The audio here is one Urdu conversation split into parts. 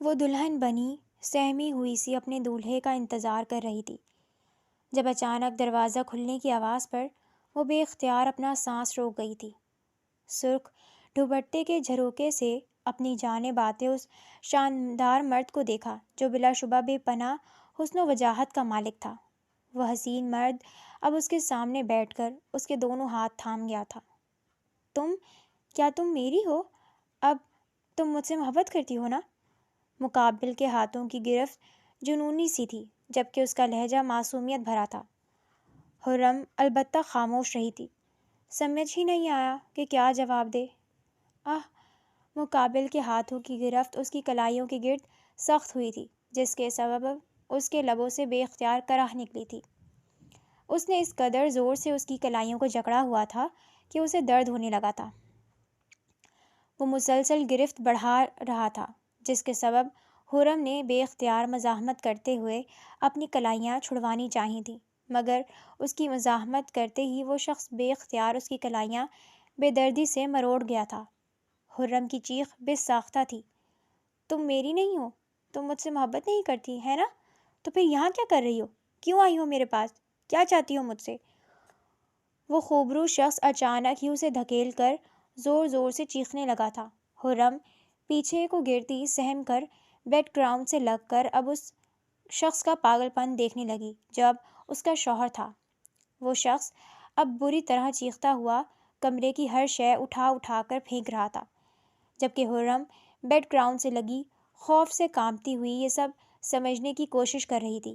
وہ دلہن بنی سہمی ہوئی سی اپنے دولہے کا انتظار کر رہی تھی جب اچانک دروازہ کھلنے کی آواز پر وہ بے اختیار اپنا سانس روک گئی تھی۔ سرخ دوپٹے کے جھروکے سے اپنی جانب آتے اس شاندار مرد کو دیکھا جو بلا شبہ بے پناہ حسن و وجاہت کا مالک تھا۔ وہ حسین مرد اب اس کے سامنے بیٹھ کر اس کے دونوں ہاتھ تھام گیا تھا۔ کیا تم میری ہو؟ اب تم مجھ سے محبت کرتی ہو نا؟ مقابل کے ہاتھوں کی گرفت جنونی سی تھی جبکہ اس کا لہجہ معصومیت بھرا تھا۔ حرم البتہ خاموش رہی تھی، سمجھ ہی نہیں آیا کہ کیا جواب دے۔ مقابل کے ہاتھوں کی گرفت اس کی کلائیوں کے گرد سخت ہوئی تھی جس کے سبب اس کے لبوں سے بے اختیار کراہ نکلی تھی۔ اس نے اس قدر زور سے اس کی کلائیوں کو جکڑا ہوا تھا کہ اسے درد ہونے لگا تھا۔ وہ مسلسل گرفت بڑھا رہا تھا جس کے سبب حرم نے بے اختیار مزاحمت کرتے ہوئے اپنی کلائیاں چھڑوانی چاہی تھیں، مگر اس کی مزاحمت کرتے ہی وہ شخص بے اختیار اس کی کلائیاں بے دردی سے مروڑ گیا تھا۔ حرم کی چیخ بے ساختہ تھی، تم میری نہیں ہو، تم مجھ سے محبت نہیں کرتی ہے نا؟ تو پھر یہاں کیا کر رہی ہو؟ کیوں آئی ہو میرے پاس؟ کیا چاہتی ہو مجھ سے؟ وہ خوبرو شخص اچانک ہی اسے دھکیل کر زور زور سے چیخنے لگا تھا۔ حرم پیچھے کو گرتی سہم کر بیک گراؤنڈ سے لگ کر اب اس شخص کا پاگل پن دیکھنے لگی جو اب اس کا شوہر تھا۔ وہ شخص اب بری طرح چیختا ہوا کمرے کی ہر شے اٹھا اٹھا کر پھینک رہا تھا، جبکہ حرم بیک گراؤنڈ سے لگی خوف سے کانپتی ہوئی یہ سب سمجھنے کی کوشش کر رہی تھی۔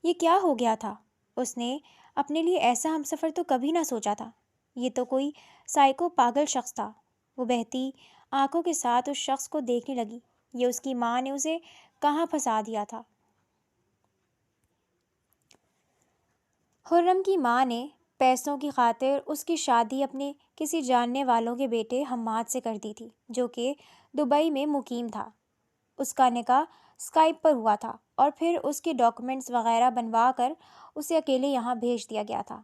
یہ کیا ہو گیا تھا؟ اس نے اپنے لیے ایسا ہمسفر تو کبھی نہ سوچا تھا۔ یہ تو کوئی سائیکو پاگل شخص تھا۔ وہ بہتی آنکھوں کے ساتھ اس شخص کو دیکھنے لگی۔ یہ اس کی ماں نے اسے کہاں پھنسا دیا تھا؟ حرم کی ماں نے پیسوں کی خاطر اس کی شادی اپنے کسی جاننے والوں کے بیٹے حماد سے کر دی تھی جو کہ دبئی میں مقیم تھا۔ اس کا نکاح اسکائپ پر ہوا تھا اور پھر اس کے ڈاکومنٹس وغیرہ بنوا کر اسے اکیلے یہاں بھیج دیا گیا تھا۔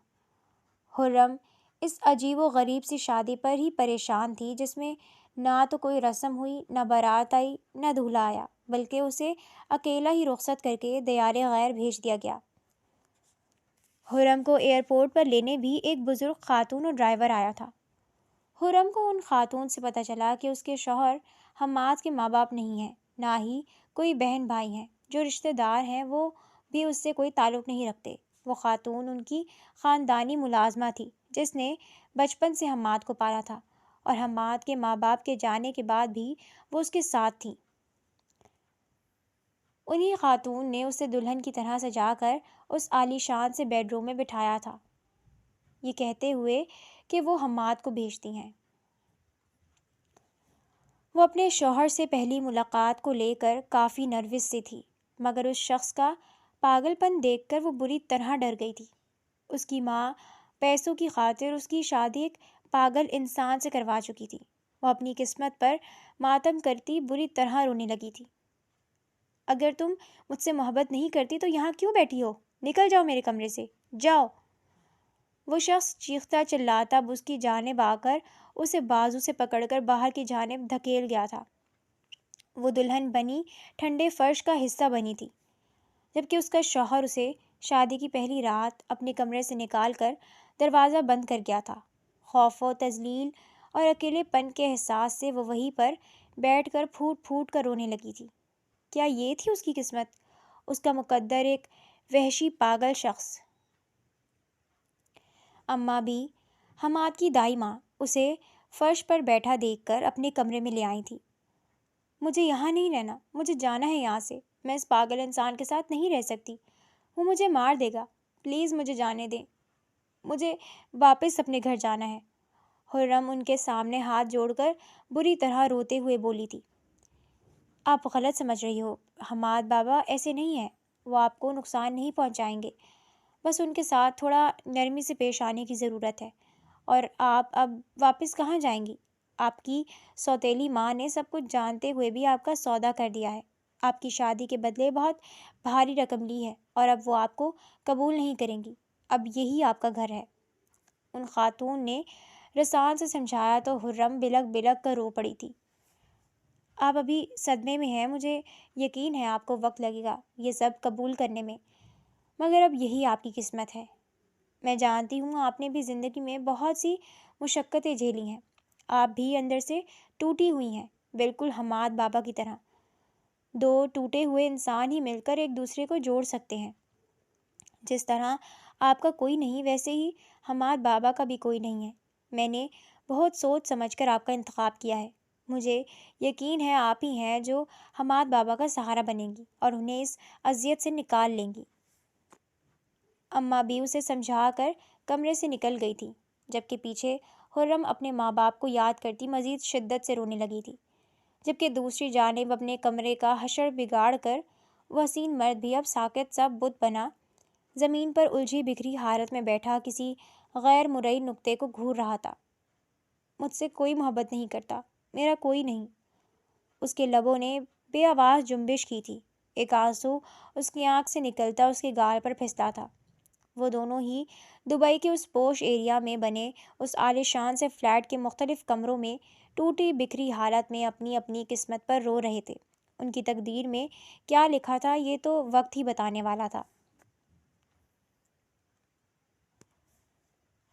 حرم اس عجیب و غریب سی شادی پر ہی پریشان تھی جس میں نہ تو کوئی رسم ہوئی، نہ بارات آئی، نہ دولہا آیا، بلکہ اسے اکیلا ہی رخصت کر کے دیار غیر بھیج دیا گیا۔ حرم کو ایئرپورٹ پر لینے بھی ایک بزرگ خاتون اور ڈرائیور آیا تھا۔ حرم کو ان خاتون سے پتہ چلا کہ اس کے شوہر حماد کے ماں باپ نہیں ہیں، نہ ہی کوئی بہن بھائی ہیں، جو رشتہ دار ہیں وہ بھی اس سے کوئی تعلق نہیں رکھتے۔ وہ خاتون ان کی خاندانی ملازمہ تھی جس نے بچپن سے حماد کو پالا تھا اور حماد کے ماں باپ کے جانے کے بعد بھی وہ اس کے ساتھ تھیں۔ انہی خاتون نے اسے دلہن کی طرح سجا کر اس عالی شان سے بیڈ روم میں بٹھایا تھا، یہ کہتے ہوئے کہ وہ حماد کو بھیجتی ہیں۔ وہ اپنے شوہر سے پہلی ملاقات کو لے کر کافی نروس سی تھی، مگر اس شخص کا پاگل پن دیکھ کر وہ بری طرح ڈر گئی تھی۔ اس کی ماں پیسوں کی خاطر اس کی شادی ایک پاگل انسان سے کروا چکی تھی۔ وہ اپنی قسمت پر ماتم کرتی بری طرح رونے لگی تھی۔ اگر تم مجھ سے محبت نہیں کرتی تو یہاں کیوں بیٹھی ہو؟ نکل جاؤ میرے کمرے سے، جاؤ۔ وہ شخص چیختا چلاتا اب اس کی جانب آ کر اسے بازو سے پکڑ کر باہر کی جانب دھکیل گیا تھا۔ وہ دلہن بنی ٹھنڈے فرش کا حصہ بنی تھی جبکہ اس کا شوہر اسے شادی کی پہلی رات اپنے کمرے سے نکال کر دروازہ بند کر گیا تھا۔ خوف و تذلیل اور اکیلے پن کے احساس سے وہ وہیں پر بیٹھ کر پھوٹ پھوٹ کر رونے لگی تھی۔ کیا یہ تھی اس کی قسمت؟ اس کا مقدر ایک وحشی پاگل شخص۔ اماں بھی، حماد کی دائی ماں، اسے فرش پر بیٹھا دیکھ کر اپنے کمرے میں لے آئی تھی۔ مجھے یہاں نہیں رہنا، مجھے جانا ہے یہاں سے، میں اس پاگل انسان کے ساتھ نہیں رہ سکتی، وہ مجھے مار دے گا، پلیز مجھے جانے دیں، مجھے واپس اپنے گھر جانا ہے۔ حرم ان کے سامنے ہاتھ جوڑ کر بری طرح روتے ہوئے بولی تھی۔ آپ غلط سمجھ رہی ہو، حماد بابا ایسے نہیں ہیں، وہ آپ کو نقصان نہیں پہنچائیں گے، بس ان کے ساتھ تھوڑا نرمی سے پیش آنے کی ضرورت ہے۔ اور آپ اب واپس کہاں جائیں گی؟ آپ کی سوتیلی ماں نے سب کچھ جانتے ہوئے بھی آپ کا سودا کر دیا ہے، آپ کی شادی کے بدلے بہت بھاری رقم لی ہے اور اب وہ آپ کو قبول نہیں کریں گی، اب یہی آپ کا گھر ہے۔ ان خاتون نے رسان سے سمجھایا تو حرم بلک بلک کر رو پڑی تھی۔ آپ ابھی صدمے میں ہیں، مجھے یقین ہے آپ کو وقت لگے گا یہ سب قبول کرنے میں، مگر اب یہی آپ کی قسمت ہے۔ میں جانتی ہوں آپ نے بھی زندگی میں بہت سی مشقتیں جھیلی ہیں، آپ بھی اندر سے ٹوٹی ہوئی ہیں، بالکل حماد بابا کی طرح۔ دو ٹوٹے ہوئے انسان ہی مل کر ایک دوسرے کو جوڑ سکتے ہیں۔ جس طرح آپ کا کوئی نہیں، ویسے ہی حماد بابا کا بھی کوئی نہیں ہے۔ میں نے بہت سوچ سمجھ کر آپ کا انتخاب کیا ہے۔ مجھے یقین ہے آپ ہی ہیں جو حماد بابا کا سہارا بنیں گی اور انہیں اس اذیت سے نکال لیں گی۔ اماں بھی اسے سمجھا کر کمرے سے نکل گئی تھی، جبکہ پیچھے خرم اپنے ماں باپ کو یاد کرتی مزید شدت سے رونے لگی تھی، جبکہ دوسری جانب اپنے کمرے کا حشر بگاڑ کر وہ حسین مرد بھی اب ساکت سا بت بنا زمین پر الجھی بکھری حالت میں بیٹھا کسی غیر مرئی نقطے کو گھور رہا تھا۔ مجھ سے کوئی محبت نہیں کرتا، میرا کوئی نہیں۔ اس کے لبوں نے بے آواز جنبش کی تھی، ایک آنسو اس کی آنکھ سے نکلتا اس کے گال پر پھسلا تھا۔ وہ دونوں ہی دبئی کے اس پوش ایریا میں بنے اس عالیشان سے فلیٹ کے مختلف کمروں میں ٹوٹی بکھری حالت میں اپنی اپنی قسمت پر رو رہے تھے۔ ان کی تقدیر میں کیا لکھا تھا یہ تو وقت ہی بتانے والا تھا۔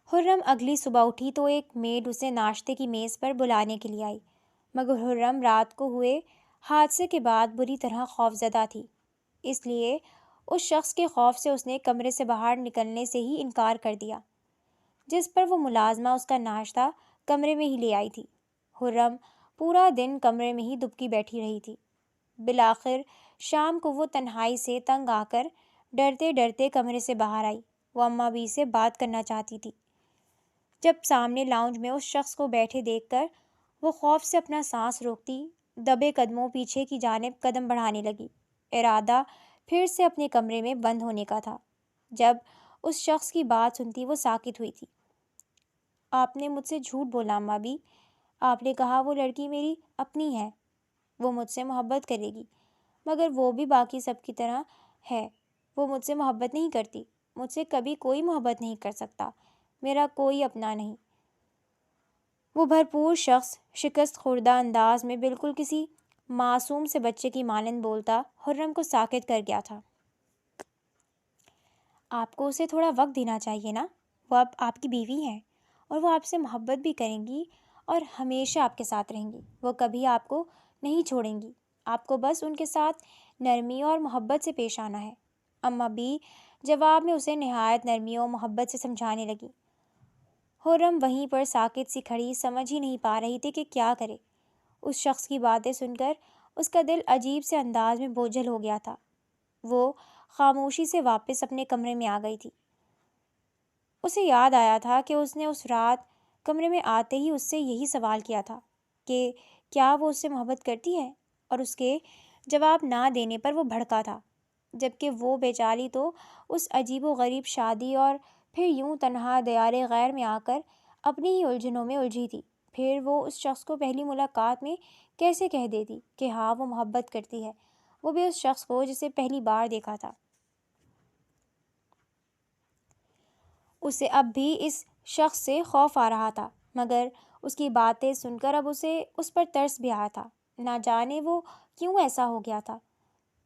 خرم اگلی صبح اٹھی تو ایک میڈ اسے ناشتے کی میز پر بلانے کے لیے آئی، مگر خرم رات کو ہوئے حادثے کے بعد بری طرح خوفزدہ تھی، اس لیے اس شخص کے خوف سے اس نے کمرے سے باہر نکلنے سے ہی انکار کر دیا، جس پر وہ ملازمہ اس کا ناشتہ کمرے میں ہی لے آئی تھی۔ خرم پورا دن کمرے میں ہی دبکی بیٹھی رہی تھی۔ بالآخر شام کو وہ تنہائی سے تنگ آ کر ڈرتے ڈرتے کمرے سے باہر آئی۔ وہ اماں بھی سے بات کرنا چاہتی تھی، جب سامنے لاؤنج میں اس شخص کو بیٹھے دیکھ کر وہ خوف سے اپنا سانس روکتی دبے قدموں پیچھے کی جانب قدم بڑھانے لگی، ارادہ پھر سے اپنے کمرے میں بند ہونے کا تھا۔ جب اس شخص کی بات سنتی وہ ساکت ہوئی تھی۔ آپ نے مجھ سے جھوٹ بولا اماں بھی، آپ نے کہا وہ لڑکی میری اپنی ہے، وہ مجھ سے محبت کرے گی، مگر وہ بھی باقی سب کی طرح ہے، وہ مجھ سے محبت نہیں کرتی، مجھ سے کبھی کوئی محبت نہیں کر سکتا، میرا کوئی اپنا نہیں۔ وہ بھرپور شخص شکست خوردہ انداز میں بالکل کسی معصوم سے بچے کی مانند بولتا خرم کو ساکت کر گیا تھا۔ آپ کو اسے تھوڑا وقت دینا چاہیے نا، وہ اب آپ کی بیوی ہیں اور وہ آپ سے محبت بھی کریں گی اور ہمیشہ آپ کے ساتھ رہیں گی، وہ کبھی آپ کو نہیں چھوڑیں گی، آپ کو بس ان کے ساتھ نرمی اور محبت سے پیش آنا ہے۔ اماں بھی جواب میں اسے نہایت نرمی اور محبت سے سمجھانے لگی۔ خرم وہیں پر ساکت سی کھڑی سمجھ ہی نہیں پا رہی تھی کہ کیا کرے۔ اس شخص کی باتیں سن کر اس کا دل عجیب سے انداز میں بوجھل ہو گیا تھا۔ وہ خاموشی سے واپس اپنے کمرے میں آ گئی تھی۔ اسے یاد آیا تھا کہ اس نے اس رات کمرے میں آتے ہی اس سے یہی سوال کیا تھا کہ کیا وہ اس سے محبت کرتی ہے، اور اس کے جواب نہ دینے پر وہ بھڑکا تھا، جبکہ وہ بیچاری تو اس عجیب و غریب شادی اور پھر یوں تنہا دیار غیر میں آ کر اپنی ہی الجھنوں میں الجھی تھی۔ پھر وہ اس شخص کو پہلی ملاقات میں کیسے کہہ دیتی کہ ہاں وہ محبت کرتی ہے، وہ بھی اس شخص کو جسے پہلی بار دیکھا تھا۔ اسے اب بھی اس شخص سے خوف آ رہا تھا، مگر اس کی باتیں سن کر اب اسے اس پر ترس بھی آیا تھا۔ نہ جانے وہ کیوں ایسا ہو گیا تھا،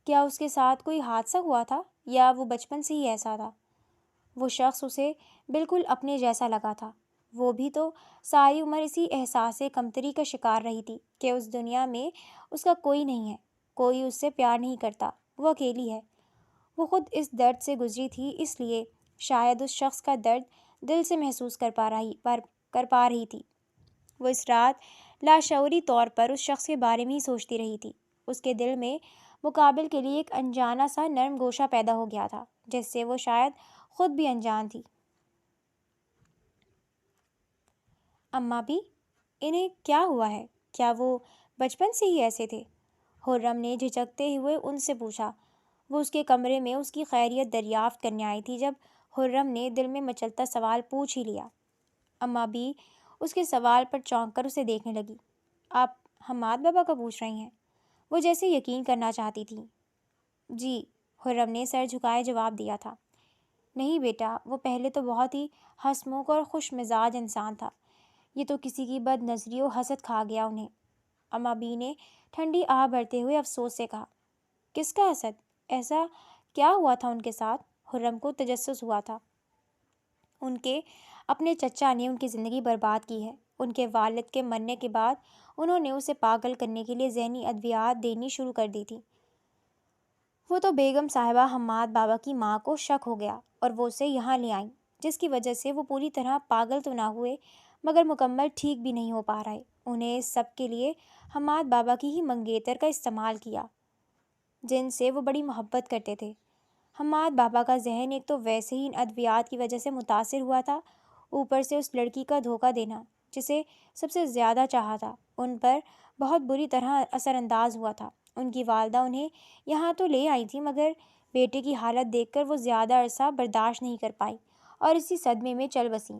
کیا اس کے ساتھ کوئی حادثہ ہوا تھا یا وہ بچپن سے ہی ایسا تھا؟ وہ شخص اسے بالکل اپنے جیسا لگا تھا۔ وہ بھی تو ساری عمر اسی احساس کمتری کا شکار رہی تھی کہ اس دنیا میں اس کا کوئی نہیں ہے، کوئی اس سے پیار نہیں کرتا، وہ اکیلی ہے۔ وہ خود اس درد سے گزری تھی، اس لیے شاید اس شخص کا درد دل سے محسوس کر پا رہی تھی۔ وہ اس رات لاشعوری طور پر اس شخص کے بارے میں ہی سوچتی رہی تھی۔ اس کے دل میں مقابل کے لیے ایک انجانا سا نرم گوشہ پیدا ہو گیا تھا، جس سے وہ شاید خود بھی انجان تھی۔ اماں بھی، انہیں کیا ہوا ہے؟ کیا وہ بچپن سے ہی ایسے تھے؟ خرم نے جھجکتے ہوئے ان سے پوچھا۔ وہ اس کے کمرے میں اس کی خیریت دریافت کرنے آئی تھی جب خرم نے دل میں مچلتا سوال پوچھ ہی لیا۔ اماں بھی اس کے سوال پر چونک کر اسے دیکھنے لگی۔ آپ حماد بابا کا پوچھ رہی ہیں؟ وہ جیسے یقین کرنا چاہتی تھی۔ جی، خرم نے سر جھکائے جواب دیا تھا۔ نہیں بیٹا، وہ پہلے تو بہت ہی ہنسمکھ اور خوش مزاج انسان تھا، یہ تو کسی کی بد نظری و حسد کھا گیا انہیں۔ اما بی نے ٹھنڈی آہ بھرتے ہوئے افسوس سے کہا۔ کس کا اسد؟ ایسا کیا ہوا تھا ان کے ساتھ؟ خرم کو تجسس ہوا تھا۔ ان کے اپنے چچا نے ان کی زندگی برباد کی ہے۔ ان کے والد کے مرنے کے بعد انہوں نے اسے پاگل کرنے کے لیے ذہنی ادویات دینی شروع کر دی تھی۔ وہ تو بیگم صاحبہ حماد بابا کی ماں کو شک ہو گیا اور وہ اسے یہاں لے آئیں، جس کی وجہ سے وہ پوری طرح پاگل تو نہ ہوئے مگر مکمل ٹھیک بھی نہیں ہو پا رہے۔ انہیں اس سب کے لیے حماد بابا کی ہی منگیتر کا استعمال کیا، جن سے وہ بڑی محبت کرتے تھے۔ حماد بابا کا ذہن ایک تو ویسے ہی ان ادویات کی وجہ سے متاثر ہوا تھا، اوپر سے اس لڑکی کا دھوکہ دینا جسے سب سے زیادہ چاہا تھا ان پر بہت بری طرح اثر انداز ہوا تھا۔ ان کی والدہ انہیں یہاں تو لے آئی تھی مگر بیٹے کی حالت دیکھ کر وہ زیادہ عرصہ برداشت نہیں کر پائی اور اسی صدمے میں چل بسیں۔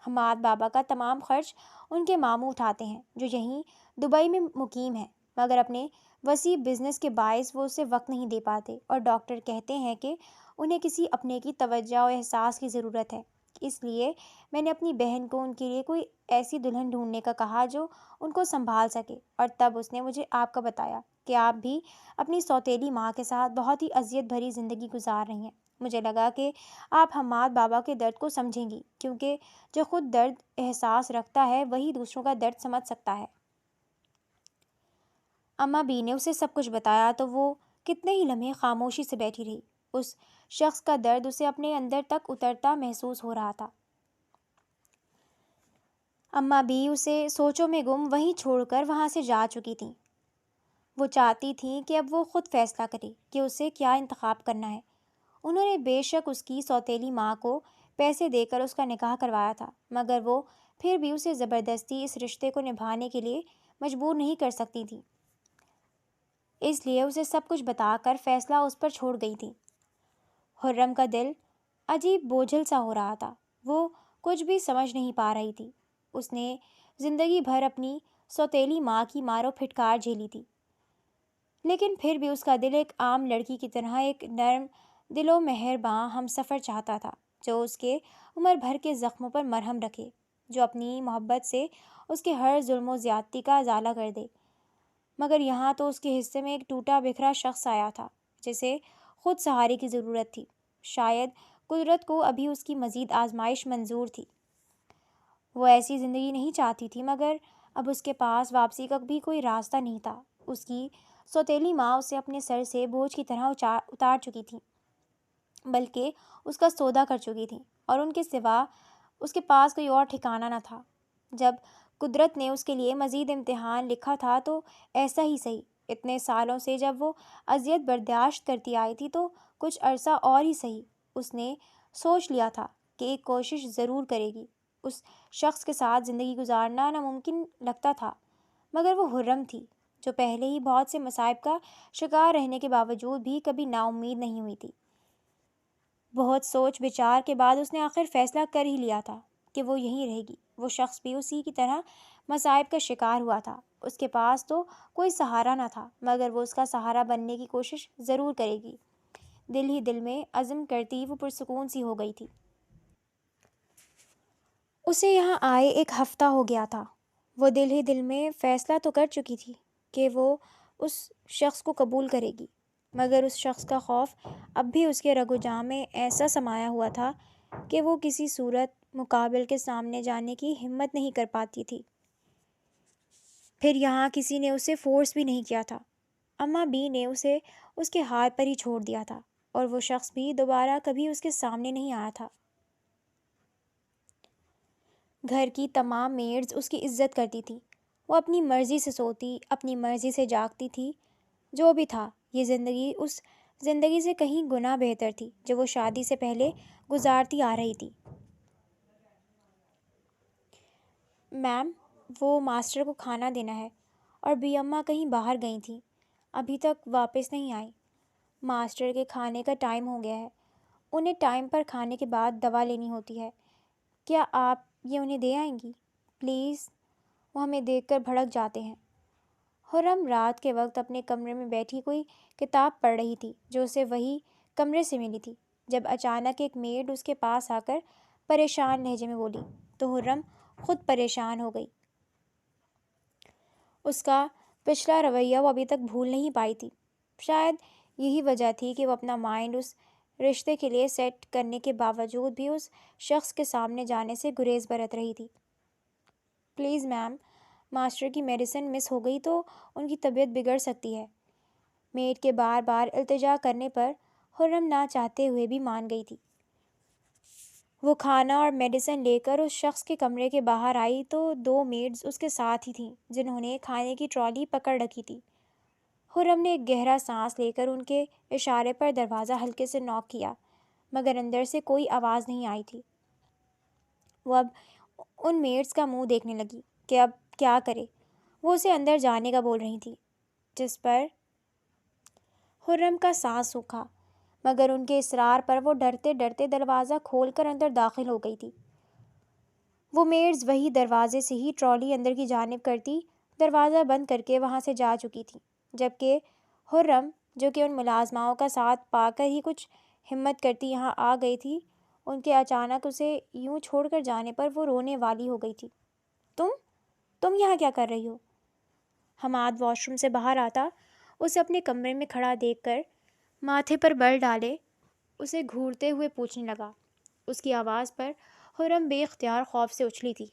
حماد بابا کا تمام خرچ ان کے ماموں اٹھاتے ہیں جو یہیں دبئی میں مقیم ہیں، مگر اپنے وسیع بزنس کے باعث وہ اسے وقت نہیں دے پاتے اور ڈاکٹر کہتے ہیں کہ انہیں کسی اپنے کی توجہ و احساس کی ضرورت ہے۔ اس لیے میں نے اپنی بہن کو ان کے لیے کوئی ایسی دلہن ڈھونڈنے کا کہا جو ان کو سنبھال سکے، اور تب اس نے مجھے آپ کا بتایا کہ آپ بھی اپنی سوتیلی ماں کے ساتھ بہت ہی اذیت بھری زندگی گزار رہی ہیں۔ مجھے لگا کہ آپ حماد بابا کے درد کو سمجھیں گی، کیونکہ جو خود درد احساس رکھتا ہے وہی دوسروں کا درد سمجھ سکتا ہے۔ اماں بی نے اسے سب کچھ بتایا تو وہ کتنے ہی لمحے خاموشی سے بیٹھی رہی۔ اس شخص کا درد اسے اپنے اندر تک اترتا محسوس ہو رہا تھا۔ اماں بی اسے سوچوں میں گم وہیں چھوڑ کر وہاں سے جا چکی تھیں۔ وہ چاہتی تھیں کہ اب وہ خود فیصلہ کرے کہ اسے کیا انتخاب کرنا ہے۔ انہوں نے بے شک اس کی سوتیلی ماں کو پیسے دے کر اس کا نکاح کروایا تھا، مگر وہ پھر بھی اسے زبردستی اس رشتے کو نبھانے کے لیے مجبور نہیں کر سکتی تھیں، اس لیے اسے سب کچھ بتا کر فیصلہ اس پر چھوڑ گئی تھی۔ خرم کا دل عجیب بوجھل سا ہو رہا تھا، وہ کچھ بھی سمجھ نہیں پا رہی تھی۔ اس نے زندگی بھر اپنی سوتیلی ماں کی مارو پھٹکار جھیلی تھی، لیکن پھر بھی اس کا دل ایک عام لڑکی کی طرح ایک نرم دل و مہرباں ہم سفر چاہتا تھا جو اس کے عمر بھر کے زخموں پر مرہم رکھے، جو اپنی محبت سے اس کے ہر ظلم و زیادتی کا ازالہ کر دے۔ مگر یہاں تو اس کے حصے میں ایک ٹوٹا بکھرا شخص آیا تھا جسے خود سہارے کی ضرورت تھی۔ شاید قدرت کو ابھی اس کی مزید آزمائش منظور تھی۔ وہ ایسی زندگی نہیں چاہتی تھی، مگر اب اس کے پاس واپسی کا بھی کوئی راستہ نہیں تھا۔ اس کی سوتیلی ماں اسے اپنے سر سے بوجھ کی طرح اتار چکی تھی، بلکہ اس کا سودا کر چکی تھی، اور ان کے سوا اس کے پاس کوئی اور ٹھکانہ نہ تھا۔ جب قدرت نے اس کے لیے مزید امتحان لکھا تھا تو ایسا ہی صحیح۔ اتنے سالوں سے جب وہ اذیت برداشت کرتی آئی تھی تو کچھ عرصہ اور ہی صحیح۔ اس نے سوچ لیا تھا کہ ایک کوشش ضرور کرے گی۔ اس شخص کے ساتھ زندگی گزارنا ناممکن لگتا تھا، مگر وہ خرم تھی جو پہلے ہی بہت سے مصائب کا شکار رہنے کے باوجود بھی کبھی نا امید نہیں ہوئی تھی۔ بہت سوچ بچار کے بعد اس نے آخر فیصلہ کر ہی لیا تھا کہ وہ یہیں رہے گی۔ وہ شخص بھی اسی کی طرح مصائب کا شکار ہوا تھا۔ اس کے پاس تو کوئی سہارا نہ تھا، مگر وہ اس کا سہارا بننے کی کوشش ضرور کرے گی۔ دل ہی دل میں عزم کرتی وہ پرسکون سی ہو گئی تھی۔ اسے یہاں آئے ایک ہفتہ ہو گیا تھا۔ وہ دل ہی دل میں فیصلہ تو کر چکی تھی کہ وہ اس شخص کو قبول کرے گی، مگر اس شخص کا خوف اب بھی اس کے رگ و جاں میں ایسا سمایا ہوا تھا کہ وہ کسی صورت مقابل کے سامنے جانے کی ہمت نہیں کر پاتی تھی۔ پھر یہاں کسی نے اسے فورس بھی نہیں کیا تھا۔ اماں بی نے اسے اس کے ہاتھ پر ہی چھوڑ دیا تھا، اور وہ شخص بھی دوبارہ کبھی اس کے سامنے نہیں آیا تھا۔ گھر کی تمام میڈز اس کی عزت کرتی تھیں۔ وہ اپنی مرضی سے سوتی، اپنی مرضی سے جاگتی تھی۔ جو بھی تھا، یہ زندگی اس زندگی سے کہیں گنا بہتر تھی جو وہ شادی سے پہلے گزارتی آ رہی تھی۔ میم، وہ ماسٹر کو کھانا دینا ہے، اور بی اماں کہیں باہر گئی تھیں، ابھی تک واپس نہیں آئی۔ ماسٹر کے کھانے کا ٹائم ہو گیا ہے، انہیں ٹائم پر کھانے کے بعد دوا لینی ہوتی ہے۔ کیا آپ یہ انہیں دے آئیں گی پلیز؟ وہ ہمیں دیکھ کر بھڑک جاتے ہیں۔ خرم رات کے وقت اپنے کمرے میں بیٹھی کوئی کتاب پڑھ رہی تھی جو اسے وہی کمرے سے ملی تھی، جب اچانک ایک میڈ اس کے پاس آ کر پریشان لہجے میں بولی تو خرم خود پریشان ہو گئی۔ اس کا پچھلا رویہ وہ ابھی تک بھول نہیں پائی تھی۔ شاید یہی وجہ تھی کہ وہ اپنا مائنڈ اس رشتے کے لیے سیٹ کرنے کے باوجود بھی اس شخص کے سامنے جانے سے گریز برت رہی تھی۔ پلیز میم، ماسٹر کی میڈیسن مس ہو گئی تو ان کی طبیعت بگڑ سکتی ہے۔ میڈ کے بار بار التجا کرنے پر خرم نہ چاہتے ہوئے بھی مان گئی تھی۔ وہ کھانا اور میڈیسن لے کر اس شخص کے کمرے کے باہر آئی تو 2 میڈز اس کے ساتھ ہی تھیں جنہوں نے کھانے کی ٹرالی پکڑ رکھی تھی۔ خرم نے ایک گہرا سانس لے کر ان کے اشارے پر دروازہ ہلکے سے نوک کیا، مگر اندر سے کوئی آواز نہیں آئی تھی۔ وہ اب ان میڈز کا منہ دیکھنے لگی کہ اب کیا کرے۔ وہ اسے اندر جانے کا بول رہی تھی، جس پر خرم کا سانس سوکھا، مگر ان کے اصرار پر وہ ڈرتے ڈرتے دروازہ کھول کر اندر داخل ہو گئی تھی۔ وہ میڈز وہی دروازے سے ہی ٹرالی اندر کی جانب کرتی دروازہ بند کر کے وہاں سے جا چکی تھی، جبکہ خرم، جو کہ ان ملازماؤں کا ساتھ پا کر ہی کچھ ہمت کرتی یہاں آ گئی تھی، ان کے اچانک اسے یوں چھوڑ کر جانے پر وہ رونے والی ہو گئی تھی۔ تم یہاں کیا کر رہی ہو؟ حماد واش روم سے باہر آتا اسے اپنے کمرے میں کھڑا دیکھ کر ماتھے پر بل ڈالے اسے گھورتے ہوئے پوچھنے لگا۔ اس کی آواز پر خرم بے اختیار خوف سے اچھلی تھی۔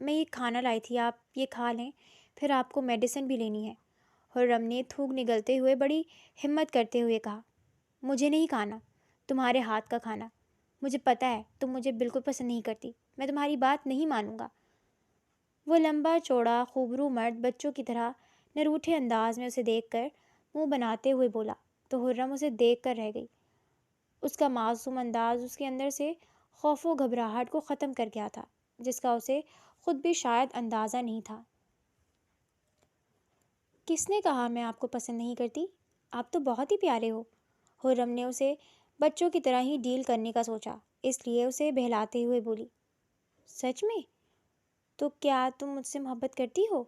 میں یہ کھانا لائی تھی، آپ یہ کھا لیں، پھر آپ کو میڈیسن بھی لینی ہے۔ خرم نے تھوک نگلتے ہوئے بڑی ہمت کرتے ہوئے کہا، مجھے نہیں کھانا تمہارے ہاتھ کا کھانا۔ مجھے پتہ ہے تم مجھے بالکل پسند نہیں کرتی، میں تمہاری بات نہیں مانوں گا۔ وہ لمبا چوڑا خوبرو مرد بچوں کی طرح نروٹھے انداز میں اسے دیکھ کر منہ بناتے ہوئے بولا تو خرم اسے دیکھ کر رہ گئی۔ اس کا معصوم انداز اس کے اندر سے خوف و گھبراہٹ کو ختم کر گیا تھا، جس کا اسے خود بھی شاید اندازہ نہیں تھا۔ کس نے کہا میں آپ کو پسند نہیں کرتی؟ آپ تو بہت ہی پیارے ہو۔ خرم نے اسے بچوں کی طرح ہی ڈیل کرنے کا سوچا، اس لیے اسے بہلاتے ہوئے بولی، سچ میں؟ تو کیا تم مجھ سے محبت کرتی ہو؟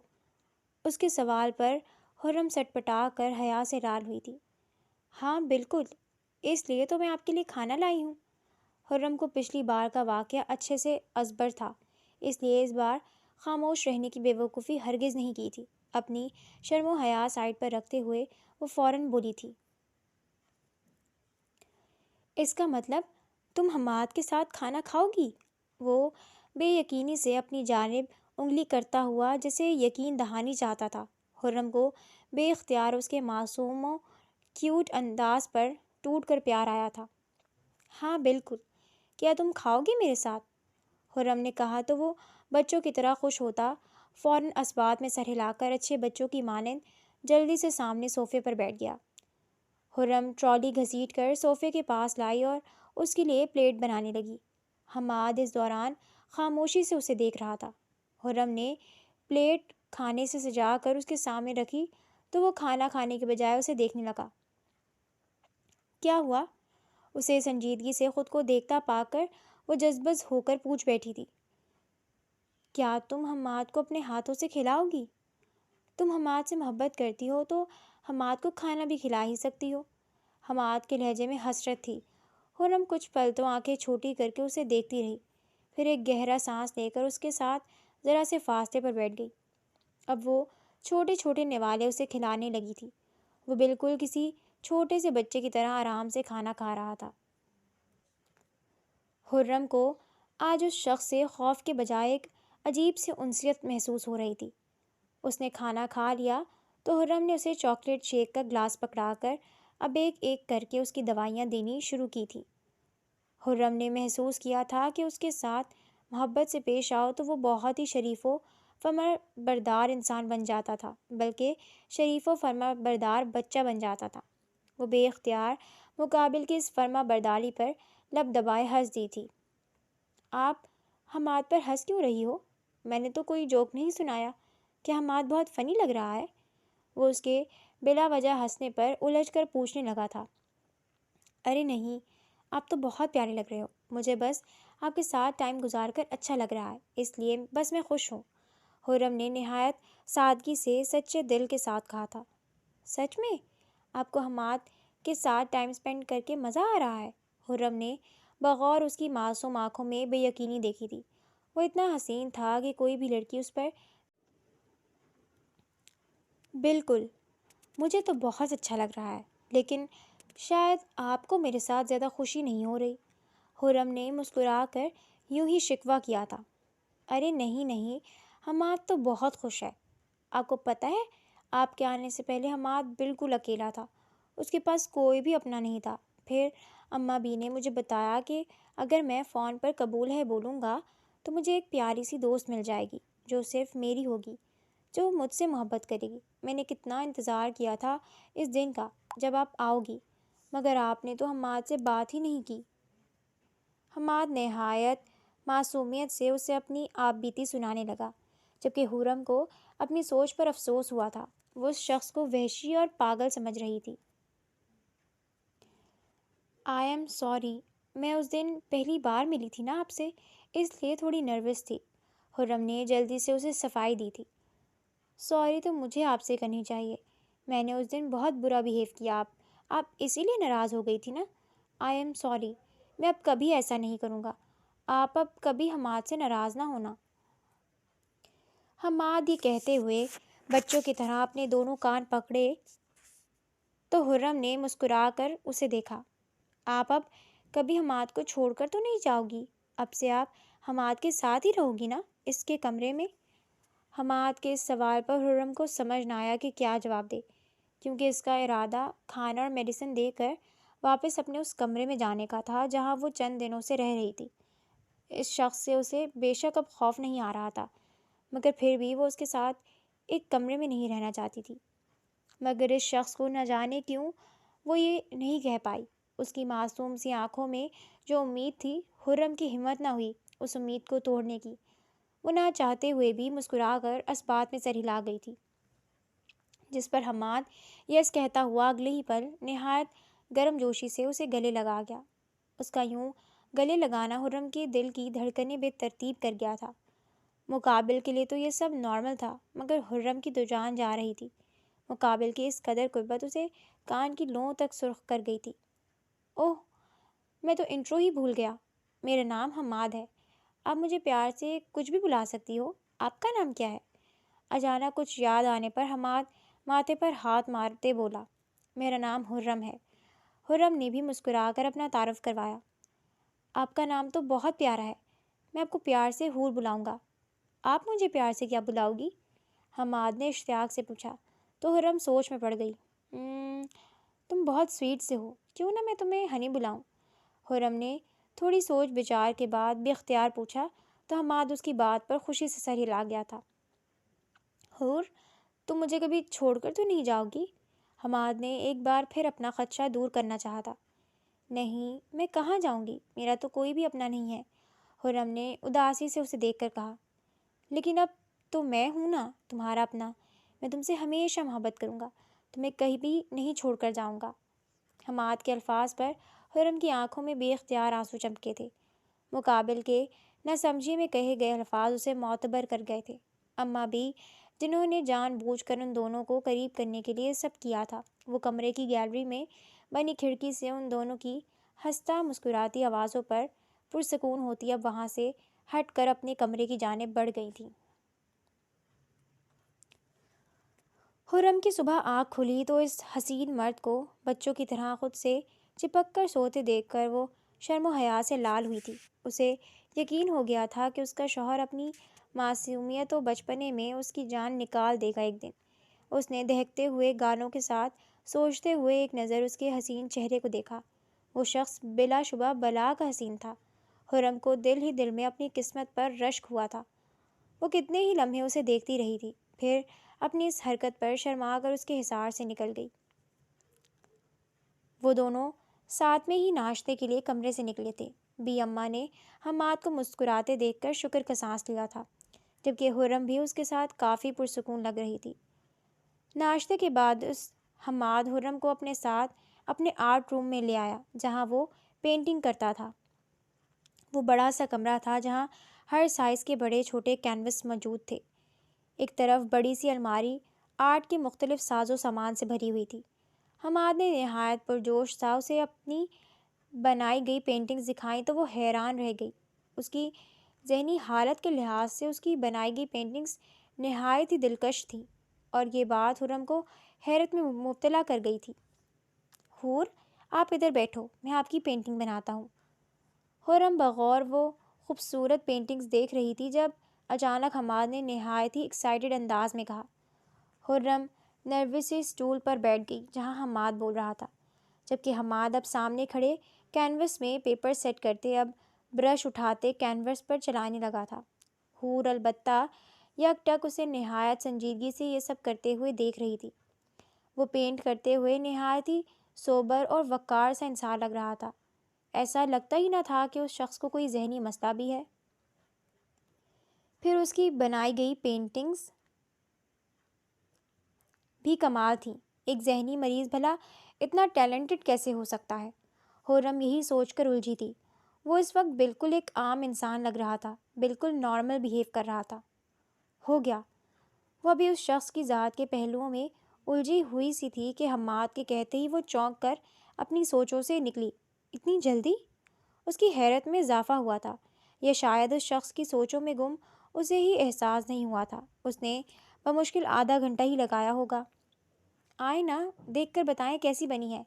اس کے سوال پر خرم سٹ پٹا کر حیا سے لال ہوئی تھی۔ ہاں بالکل، اس لیے تو میں آپ کے لیے کھانا لائی ہوں۔ خرم کو پچھلی بار کا واقعہ اچھے سے ازبر تھا، اس لیے اس بار خاموش رہنے کی بے وقوفی ہرگز نہیں کی تھی۔ اپنی شرم و حیا سائڈ پر رکھتے ہوئے وہ فوراً بولی تھی، اس کا مطلب تم حماد کے ساتھ کھانا کھاؤ گی؟ وہ بے یقینی سے اپنی جانب انگلی کرتا ہوا جسے یقین دہانی چاہتا تھا۔ خرم کو بے اختیار اس کے معصوم و کیوٹ انداز پر ٹوٹ کر پیار آیا تھا۔ ہاں بالکل، کیا تم کھاؤ گے میرے ساتھ؟ خرم نے کہا تو وہ بچوں کی طرح خوش ہوتا فوراً اسبات میں سر ہلا کر اچھے بچوں کی مانند جلدی سے سامنے صوفے پر بیٹھ گیا۔ خرم ٹرالی گھسیٹ کر صوفے کے پاس لائی اور اس کے لیے پلیٹ بنانے لگی۔ حماد اس دوران خاموشی سے اسے دیکھ رہا تھا۔ خرم نے پلیٹ کھانے سے سجا کر اس کے سامنے رکھی تو وہ کھانا کھانے کے بجائے اسے دیکھنے لگا۔ کیا ہوا؟ اسے سنجیدگی سے خود کو دیکھتا پا کر وہ جذبز ہو کر پوچھ بیٹھی تھی، کیا تم حماد کو اپنے ہاتھوں سے کھلاؤ گی؟ تم حماد سے محبت کرتی ہو تو حماد کو کھانا بھی کھلا ہی سکتی ہو۔ حماد کے لہجے میں حسرت تھی۔ خرم کچھ پل تو آنکھیں چھوٹی کر کے اسے دیکھتی رہی، پھر ایک گہرا سانس لے کر اس کے ساتھ ذرا سے فاصلے پر بیٹھ گئی۔ اب وہ چھوٹے چھوٹے نوالے اسے کھلانے لگی تھی۔ وہ بالکل کسی چھوٹے سے بچے کی طرح آرام سے کھانا کھا رہا تھا۔ خرم کو آج اس شخص سے خوف کے بجائے ایک عجیب سی انسیت محسوس ہو رہی تھی۔ اس نے کھانا کھا لیا تو خرم نے اسے چاکلیٹ شیک کا گلاس پکڑا کر اب ایک ایک کر کے اس کی دوائیاں دینی شروع کی تھیں۔ خرم نے محسوس کیا تھا کہ اس کے ساتھ محبت سے پیش آؤ تو وہ بہت ہی شریف و فرما بردار انسان بن جاتا تھا، بلکہ شریف و فرما بردار بچہ بن جاتا تھا۔ وہ بے اختیار مقابل کی اس فرما برداری پر لب دبائے ہنس دی تھی۔ آپ حماد پر ہنس کیوں رہی ہو؟ میں نے تو کوئی جوک نہیں سنایا۔ کیا حماد بہت فنی لگ رہا ہے؟ وہ اس کے بلا وجہ ہنسنے پر الجھ کر پوچھنے لگا تھا۔ ارے نہیں، آپ تو بہت پیارے لگ رہے ہو، مجھے بس آپ کے ساتھ ٹائم گزار کر اچھا لگ رہا ہے، اس لیے بس میں خوش ہوں۔ خرم نے نہایت سادگی سے سچے دل کے ساتھ کہا تھا۔ سچ میں آپ کو حماد کے ساتھ ٹائم سپینڈ کر کے مزہ آ رہا ہے؟ خرم نے بغور اس کی معصوم آنکھوں میں بے یقینی دیکھی تھی۔ وہ اتنا حسین تھا کہ کوئی بھی لڑکی اس پر بالکل، مجھے تو بہت اچھا لگ رہا ہے، لیکن شاید آپ کو میرے ساتھ زیادہ خوشی نہیں ہو رہی۔ خرم نے مسکرا کر یوں ہی شکوہ کیا تھا۔ ارے نہیں نہیں، حماد تو بہت خوش ہے۔ آپ کو پتہ ہے، آپ کے آنے سے پہلے حماد بالکل اکیلا تھا، اس کے پاس کوئی بھی اپنا نہیں تھا۔ پھر اماں بی نے مجھے بتایا کہ اگر میں فون پر قبول ہے بولوں گا تو مجھے ایک پیاری سی دوست مل جائے گی جو صرف میری ہوگی، جو مجھ سے محبت کرے گی۔ میں نے کتنا انتظار کیا تھا اس دن کا جب آپ آؤ گی، مگر آپ نے تو حماد سے بات ہی نہیں کی۔ حماد نہایت معصومیت سے اسے اپنی آپ بیتی سنانے لگا، جبکہ حورم کو اپنی سوچ پر افسوس ہوا تھا۔ وہ اس شخص کو وحشی اور پاگل سمجھ رہی تھی۔ آئی ایم سوری، میں اس دن پہلی بار ملی تھی نا آپ سے، اس لیے تھوڑی نروس تھی۔ حرم نے جلدی سے اسے صفائی دی تھی۔ سوری تو مجھے آپ سے کرنی چاہیے، میں نے اس دن بہت برا بیہیو کیا، آپ اسی لیے ناراض ہو گئی تھی نا۔ آئی ایم سوری، میں اب کبھی ایسا نہیں کروں گا، آپ اب کبھی حماد سے ناراض نہ ہونا۔ حماد یہ کہتے ہوئے بچوں کی طرح اپنے دونوں کان پکڑے تو حرم نے مسکرا کر اسے دیکھا۔ آپ اب کبھی حماد کو چھوڑ کر تو نہیں جاؤ گی؟ اب سے آپ حماد کے ساتھ ہی رہو گی نا اس کے کمرے میں؟ حماد کے اس سوال پر حرم کو سمجھ نہ آیا کہ کیا جواب دے، کیونکہ اس کا ارادہ کھانا اور میڈیسن دے کر واپس اپنے اس کمرے میں جانے کا تھا جہاں وہ چند دنوں سے رہ رہی تھی۔ اس شخص سے اسے بے شک اب خوف نہیں آ رہا تھا، مگر پھر بھی وہ اس کے ساتھ ایک کمرے میں نہیں رہنا چاہتی تھی۔ مگر اس شخص کو نہ جانے کیوں وہ یہ نہیں کہہ پائی۔ اس کی معصوم سی آنکھوں میں جو امید تھی، حرم کی ہمت نہ ہوئی اس امید کو توڑنے کی۔ وہ نہ چاہتے ہوئے بھی مسکرا کر اس بات میں سر ہلا گئی تھی، جس پر حماد یس کہتا ہوا اگلے ہی پل نہایت گرم جوشی سے اسے گلے لگا گیا۔ اس کا یوں گلے لگانا حرم کے دل کی دھڑکنیں بے ترتیب کر گیا تھا۔ مقابل کے لیے تو یہ سب نارمل تھا، مگر حرم کی تو جان جا رہی تھی۔ مقابل کی اس قدر قربت اسے کان کی لوؤں تک سرخ کر گئی تھی۔ اوہ، میں تو انٹرو ہی بھول گیا، میرا نام حماد ہے، آپ مجھے پیار سے کچھ بھی بلا سکتی ہو۔ آپ کا نام کیا ہے؟ اچانک کچھ یاد آنے پر حماد ماتھے پر ہاتھ مارتے بولا، میرا نام حرم ہے۔ حرم نے بھی مسکرا کر اپنا تعارف کروایا۔ آپ کا نام تو بہت پیارا ہے، میں آپ کو پیار سے حور بلاؤں گا۔ آپ مجھے پیار سے کیا بلاؤ گی؟ حماد نے اشتیاق سے پوچھا تو حرم سوچ میں پڑ گئی۔ تم بہت سویٹ سے ہو، کیوں نہ میں تمہیں ہنی بلاؤں؟ حرم نے تھوڑی سوچ بچار کے بعد بے اختیار پوچھا تو حماد اس کی بات پر خوشی سے سر ہلا گیا تھا۔ حور، تم مجھے کبھی چھوڑ کر تو نہیں جاؤ گی؟ حماد نے ایک بار پھر اپنا خدشہ دور کرنا چاہا تھا۔ نہیں، میں کہاں جاؤں گی، میرا تو کوئی بھی اپنا نہیں ہے، حرم نے اداسی سے اسے دیکھ کر کہا۔ لیکن اب تو میں ہوں نا تمہارا اپنا، میں تم سے ہمیشہ محبت کروں گا، تمہیں کہیں بھی نہیں چھوڑ کر جاؤں گا۔ حماد کے الفاظ پر حرم کی آنکھوں میں بے اختیار آنسو چمکے تھے۔ مقابل کے نہ سمجھی میں کہے گئے الفاظ اسے معتبر کر گئے تھے۔ اماں بھی، جنہوں نے جان بوجھ کر ان دونوں کو قریب کرنے کے لیے سب کیا تھا، وہ کمرے کی گیلری میں بنی کھڑکی سے ان دونوں کی ہنستا مسکراتی آوازوں پر پرسکون ہوتی اب وہاں سے ہٹ کر اپنے کمرے کی جانب بڑھ گئی تھیں۔ حرم کی صبح آنکھ کھلی تو اس حسین مرد کو بچوں کی طرح خود سے چپک کر سوتے دیکھ کر وہ شرم و حیا سے لال ہوئی تھی۔ اسے یقین ہو گیا تھا کہ اس کا شوہر اپنی معصومیت و بچپنے میں اس کی جان نکال دے گا ایک دن۔ اس نے دہکتے ہوئے گانوں کے ساتھ سوچتے ہوئے ایک نظر اس کے حسین چہرے کو دیکھا۔ وہ شخص بلا شبہ بلا کا حسین تھا۔ حرم کو دل ہی دل میں اپنی قسمت پر رشک ہوا تھا۔ وہ کتنے ہی لمحے اسے دیکھتی رہی تھی، پھر اپنی اس حرکت پر شرما کر اس کے حصار سے نکل گئی۔ وہ دونوں ساتھ میں ہی ناشتے کے لیے کمرے سے نکلے تھے۔ بی اماں نے حماد کو مسکراتے دیکھ کر شکر کا سانس لیا تھا، جبکہ حرم بھی اس کے ساتھ کافی پرسکون لگ رہی تھی۔ ناشتے کے بعد حماد حرم کو اپنے ساتھ اپنے آرٹ روم میں لے آیا جہاں وہ پینٹنگ کرتا تھا۔ وہ بڑا سا کمرہ تھا جہاں ہر سائز کے بڑے چھوٹے کینوس موجود تھے۔ ایک طرف بڑی سی الماری آرٹ کے مختلف ساز و سامان سے بھری ہوئی تھی۔ حماد نے نہایت پرجوش سا اسے اپنی بنائی گئی پینٹنگز دکھائیں تو وہ حیران رہ گئی۔ اس کی ذہنی حالت کے لحاظ سے اس کی بنائی گئی پینٹنگز نہایت ہی دلکش تھیں اور یہ بات خرم کو حیرت میں مبتلا کر گئی تھی۔ حور، آپ ادھر بیٹھو، میں آپ کی پینٹنگ بناتا ہوں۔ خرم بغور وہ خوبصورت پینٹنگز دیکھ رہی تھی جب اچانک حماد نے نہایت ہی ایکسائٹڈ انداز میں کہا۔ خرم نروس سے اسٹول پر بیٹھ گئی جہاں حماد بول رہا تھا، جبکہ حماد اب سامنے کھڑے کینوس میں پیپر سیٹ کرتے، اب برش اٹھاتے کینوس پر چلانے لگا تھا۔ حور البتہ یک ٹک اسے نہایت سنجیدگی سے یہ سب کرتے ہوئے دیکھ رہی تھی۔ وہ پینٹ کرتے ہوئے نہایت ہی سوبر اور وقار سا انسان لگ رہا تھا۔ ایسا لگتا ہی نہ تھا کہ اس شخص کو کوئی ذہنی مسئلہ بھی ہے۔ پھر اس کی بنائی گئی پینٹنگز بھی کمال تھیں۔ ایک ذہنی مریض بھلا اتنا ٹیلنٹڈ کیسے ہو سکتا ہے؟ خرم یہی سوچ کر الجھی تھی۔ وہ اس وقت بالکل ایک عام انسان لگ رہا تھا، بالکل نارمل بیہیو کر رہا تھا۔ ہو گیا۔ وہ ابھی اس شخص کی ذات کے پہلوؤں میں الجھی ہوئی سی تھی کہ حماد کے کہتے ہی وہ چونک کر اپنی سوچوں سے نکلی۔ اتنی جلدی؟ اس کی حیرت میں اضافہ ہوا تھا، یا شاید اس شخص کی سوچوں میں گم اسے ہی احساس نہیں ہوا تھا۔ اس نے بمشکل آدھا گھنٹہ ہی لگایا ہوگا۔ آئیں نا، دیکھ کر بتائیں کیسی بنی ہے۔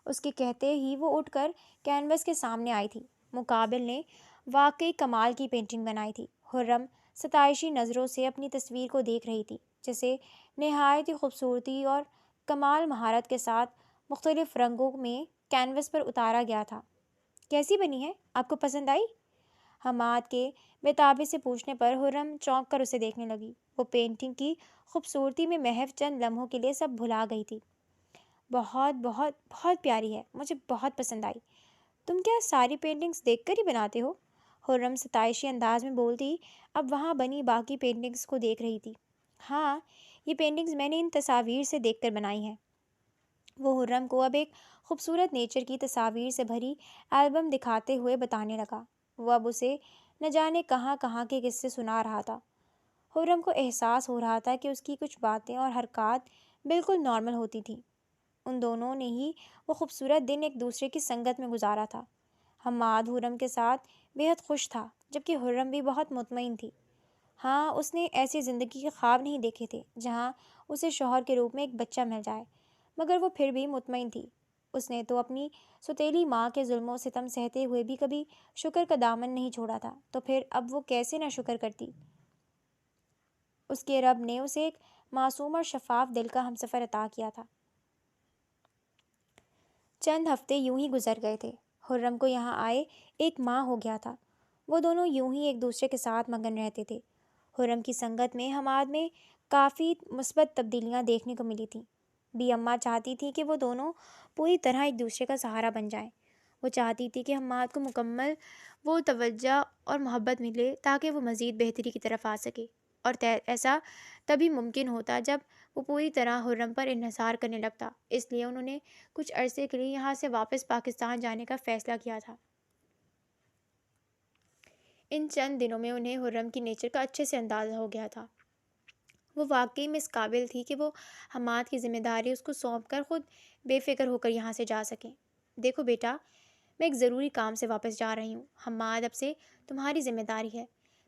اس کے کہتے ہی وہ اٹھ کر کینوس کے سامنے آئی تھی۔ مقابل نے واقعی کمال کی پینٹنگ بنائی تھی۔ خرم ستائشی نظروں سے اپنی تصویر کو دیکھ رہی تھی، جسے نہایت ہی خوبصورتی اور کمال مہارت کے ساتھ مختلف رنگوں میں کینوس پر اتارا گیا تھا۔ کیسی بنی ہے؟ آپ کو پسند آئی؟ حماد کے بے سے پوچھنے پر خرم چونک کر اسے دیکھنے لگی۔ وہ پینٹنگ کی خوبصورتی میں محض چند لمحوں کے لیے سب بھلا گئی تھی۔ بہت بہت بہت پیاری ہے، مجھے بہت پسند آئی۔ تم کیا ساری پینٹنگز دیکھ کر ہی بناتے ہو؟ خرم ستائشی انداز میں بولتی اب وہاں بنی باقی پینٹنگز کو دیکھ رہی تھی۔ ہاں، یہ پینٹنگز میں نے ان تصاویر سے دیکھ کر بنائی ہیں۔ وہ خرم کو اب ایک خوبصورت نیچر کی تصاویر سے بھری البم دکھاتے ہوئے بتانے لگا۔ وہ اب اسے نہ جانے کہاں کہاں کے قصے سنا رہا تھا۔ خرم کو احساس ہو رہا تھا کہ اس کی کچھ باتیں اور حرکات بالکل نارمل ہوتی تھیں۔ ان دونوں نے ہی وہ خوبصورت دن ایک دوسرے کی سنگت میں گزارا تھا۔ حماد خرم کے ساتھ بےحد خوش تھا، جبکہ خرم بھی بہت مطمئن تھی۔ ہاں، اس نے ایسی زندگی کے خواب نہیں دیکھے تھے جہاں اسے شوہر کے روپ میں ایک بچہ مل جائے، مگر وہ پھر بھی مطمئن تھی۔ اس نے تو اپنی سوتیلی ماں کے ظلم و ستم سہتے ہوئے بھی کبھی شکر کا دامن نہیں چھوڑا تھا، تو پھر اب وہ کیسے نہ شکر کرتی؟ اس کے رب نے اسے ایک معصوم اور شفاف دل کا ہمسفر عطا کیا تھا۔ چند ہفتے یوں ہی گزر گئے تھے۔ خرم کو یہاں آئے ایک ماہ ہو گیا تھا۔ وہ دونوں یوں ہی ایک دوسرے کے ساتھ مگن رہتے تھے۔ خرم کی سنگت میں حماد میں کافی مثبت تبدیلیاں دیکھنے کو ملی تھیں۔ بی اماں چاہتی تھی کہ وہ دونوں پوری طرح ایک دوسرے کا سہارا بن جائیں۔ وہ چاہتی تھی کہ حماد کو مکمل وہ توجہ اور محبت ملے تاکہ وہ مزید بہتری کی طرف آ سکے، اور ایسا تبھی ممکن ہوتا جب وہ پوری طرح خرم پر انحصار کرنے لگتا۔ اس لیے انہوں نے کچھ عرصے کے لیے یہاں سے واپس پاکستان جانے کا فیصلہ کیا تھا۔ ان چند دنوں میں انہیں خرم کی نیچر کا اچھے سے اندازہ ہو گیا تھا۔ وہ واقعی میں اس قابل تھی کہ وہ حماد کی ذمہ داری اس کو سونپ کر خود بے فکر ہو کر یہاں سے جا سکیں۔ دیکھو بیٹا، میں ایک ضروری کام سے واپس جا رہی ہوں۔ حماد اب سے تمہاری ذمہ داری ہے،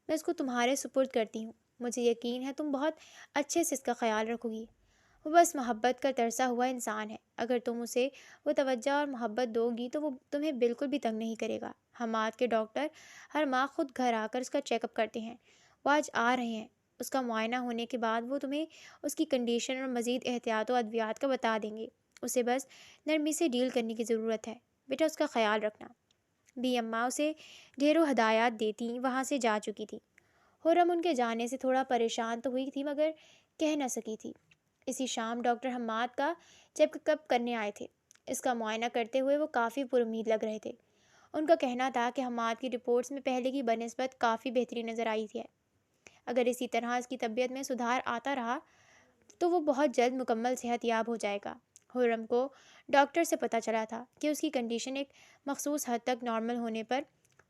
میں اس کو تمہارے سپرد کرتی ہوں۔ مجھے یقین ہے تم بہت اچھے سے اس کا خیال رکھو گی۔ وہ بس محبت کا ترسا ہوا انسان ہے۔ اگر تم اسے وہ توجہ اور محبت دو گی تو وہ تمہیں بالکل بھی تنگ نہیں کرے گا۔ حماد کے ڈاکٹر ہر ماہ خود گھر آ کر اس کا چیک اپ کرتے ہیں۔ وہ آج آ رہے ہیں۔ اس کا معائنہ ہونے کے بعد وہ تمہیں اس کی کنڈیشن اور مزید احتیاط و ادویات کا بتا دیں گے۔ اسے بس نرمی سے ڈیل کرنے کی ضرورت ہے۔ بیٹا، اس کا خیال رکھنا۔ بی اماں اسے ڈھیروں ہدایات دیتی وہاں سے جا چکی تھی۔ خرم ان کے جانے سے تھوڑا پریشان تو ہوئی تھی، مگر کہہ نہ سکی تھی۔ اسی شام ڈاکٹر حماد کا چیک اپ کرنے آئے تھے۔ اس کا معائنہ کرتے ہوئے وہ کافی پر امید لگ رہے تھے۔ ان کا کہنا تھا کہ حماد کی رپورٹس میں پہلے کی بنسبت کافی بہتری نظر آئی ہے۔ اگر اسی طرح اس کی طبیعت میں سدھار آتا رہا تو وہ بہت جلد مکمل صحت یاب ہو جائے گا۔ خرم کو ڈاکٹر سے پتہ چلا تھا کہ اس کی کنڈیشن ایک مخصوص حد تک نارمل ہونے پر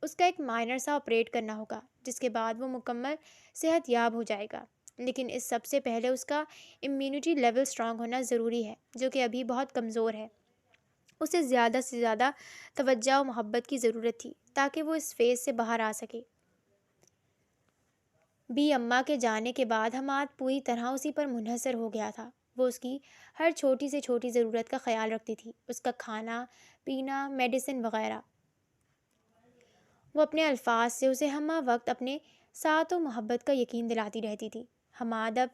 اس کا ایک مائنر سا آپریٹ کرنا ہوگا، جس کے بعد وہ مکمل صحت یاب ہو جائے گا۔ لیکن اس سب سے پہلے اس کا امیونٹی لیول سٹرانگ ہونا ضروری ہے، جو کہ ابھی بہت کمزور ہے۔ اسے زیادہ سے زیادہ توجہ و محبت کی ضرورت تھی تاکہ وہ اس فیز سے باہر آ سکے۔ بی اماں کے جانے کے بعد حماد پوری طرح اسی پر منحصر ہو گیا تھا۔ وہ اس کی ہر چھوٹی سے چھوٹی ضرورت کا خیال رکھتی تھی، اس کا کھانا پینا، میڈیسن وغیرہ۔ وہ اپنے الفاظ سے اسے ہمہ وقت اپنے ساتھ و محبت کا یقین دلاتی رہتی تھی۔ حماد اب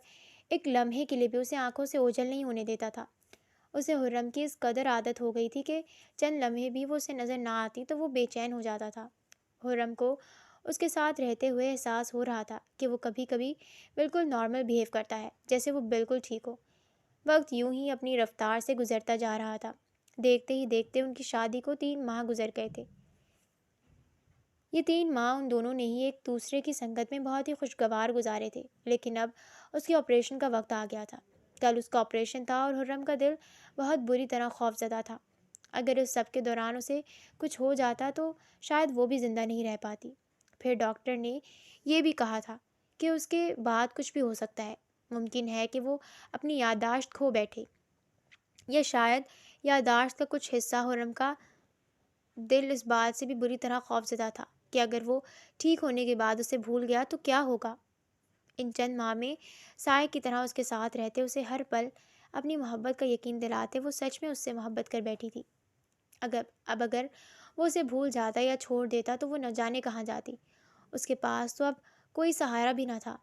ایک لمحے کے لیے بھی اسے آنکھوں سے اوجھل نہیں ہونے دیتا تھا۔ اسے حرم کی اس قدر عادت ہو گئی تھی کہ چند لمحے بھی وہ اسے نظر نہ آتی تو وہ بے چین ہو جاتا تھا۔ حرم کو اس کے ساتھ رہتے ہوئے احساس ہو رہا تھا کہ وہ کبھی کبھی بالکل نارمل بیہیو کرتا ہے، جیسے وہ بالکل ٹھیک ہو۔ وقت یوں ہی اپنی رفتار سے گزرتا جا رہا تھا۔ دیکھتے ہی دیکھتے ان کی شادی کو 3 ماہ گزر گئے تھے۔ یہ 3 ماہ ان دونوں نے ہی ایک دوسرے کی سنگت میں بہت ہی خوشگوار گزارے تھے، لیکن اب اس کے آپریشن کا وقت آ گیا تھا۔ کل اس کا آپریشن تھا اور حرم کا دل بہت بری طرح خوف زدہ تھا۔ اگر اس سب کے دوران اسے کچھ ہو جاتا تو شاید وہ بھی زندہ نہیں رہ پاتی۔ پھر ڈاکٹر نے یہ بھی کہا تھا کہ اس کے بعد کچھ بھی ہو سکتا ہے۔ ممکن ہے کہ وہ اپنی یادداشت کھو بیٹھے، یا شاید یادداشت کا کچھ حصہ۔ حرم کا دل اس بات سے بھی بری طرح خوف زدہ تھا کہ اگر وہ ٹھیک ہونے کے بعد اسے بھول گیا تو کیا ہوگا۔ ان چند ماہ میں سائے کی طرح اس کے ساتھ رہتے، اسے ہر پل اپنی محبت کا یقین دلاتے، وہ سچ میں اس سے محبت کر بیٹھی تھی۔ اگر وہ اسے بھول جاتا یا چھوڑ دیتا تو وہ نہ جانے کہاں جاتی۔ اس کے پاس تو اب کوئی سہارا بھی نہ تھا۔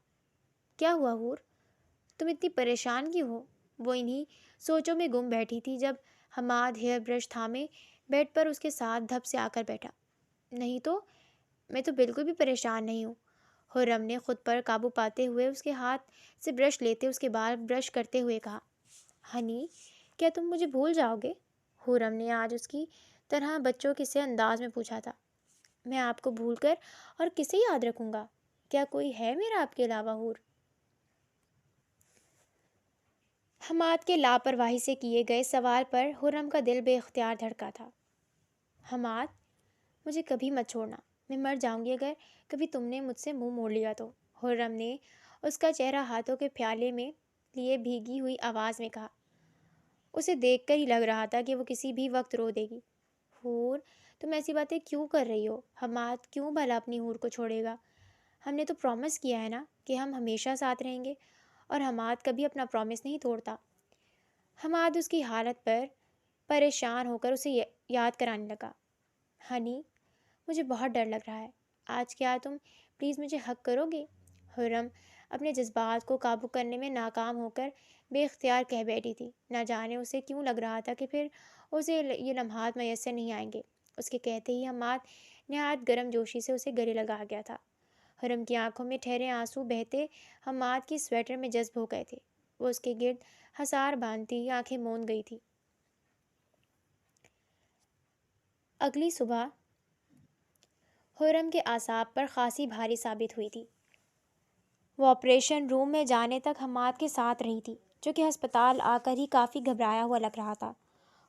کیا ہوا حور؟ تم اتنی پریشان کیوں ہو؟ وہ انہی سوچوں میں گم بیٹھی تھی جب حماد ہیئر برش تھامے بیڈ پر اس کے ساتھ دھپ سے آ کر بیٹھا۔ نہیں تو میں تو بالکل بھی پریشان نہیں ہوں۔ حرم نے خود پر قابو پاتے ہوئے اس کے ہاتھ سے برش لیتے اس کے بال برش کرتے ہوئے کہا، ہنی کیا تم مجھے بھول جاؤ گے؟ حرم نے آج اس کی طرح بچوں کے سے انداز میں پوچھا تھا۔ میں آپ کو بھول کر اور کسے یاد رکھوں گا؟ کیا کوئی ہے میرا آپ کے علاوہ حور؟ حماد کے لاپرواہی سے کیے گئے سوال پر حرم کا دل بے اختیار دھڑکا تھا۔ حماد مجھے کبھی مت چھوڑنا، میں مر جاؤں گی اگر کبھی تم نے مجھ سے منہ موڑ لیا تو۔ حرم نے اس کا چہرہ ہاتھوں کے پیالے میں لیے بھیگی ہوئی آواز میں کہا۔ اسے دیکھ کر ہی لگ رہا تھا کہ وہ کسی بھی وقت رو دے گی۔ حور تم ایسی باتیں کیوں کر رہی ہو؟ حماد کیوں بھلا اپنی حور کو چھوڑے گا؟ ہم نے تو پرومس کیا ہے نا کہ ہم ہمیشہ ساتھ رہیں گے، اور حماد کبھی اپنا پرومس نہیں توڑتا۔ حماد اس کی حالت پر پریشان ہو کر اسے یاد کرانے لگا۔ ہنی مجھے بہت ڈر لگ رہا ہے، آج کیا تم پلیز مجھے حق کرو گے؟ حرم اپنے جذبات کو قابو کرنے میں ناکام ہو کر بے اختیار کہہ بیٹھی تھی۔ نہ جانے اسے کیوں لگ رہا تھا کہ پھر اسے یہ لمحات میسر نہیں آئیں گے۔ اس کے کہتے ہی حماد نہایت گرم جوشی سے اسے گلے لگا گیا تھا۔ حرم کی آنکھوں میں ٹھہرے آنسو بہتے حماد کی سویٹر میں جذب ہو گئے تھے۔ وہ اس کے گرد حصار باندھتی آنکھیں موند گئی تھی۔ اگلی صبح حرم کے اعصاب پر خاصی بھاری ثابت ہوئی تھی۔ وہ آپریشن روم میں جانے تک حماد کے ساتھ رہی تھی، جو کہ ہسپتال آ کر ہی کافی گھبرایا ہوا لگ رہا تھا۔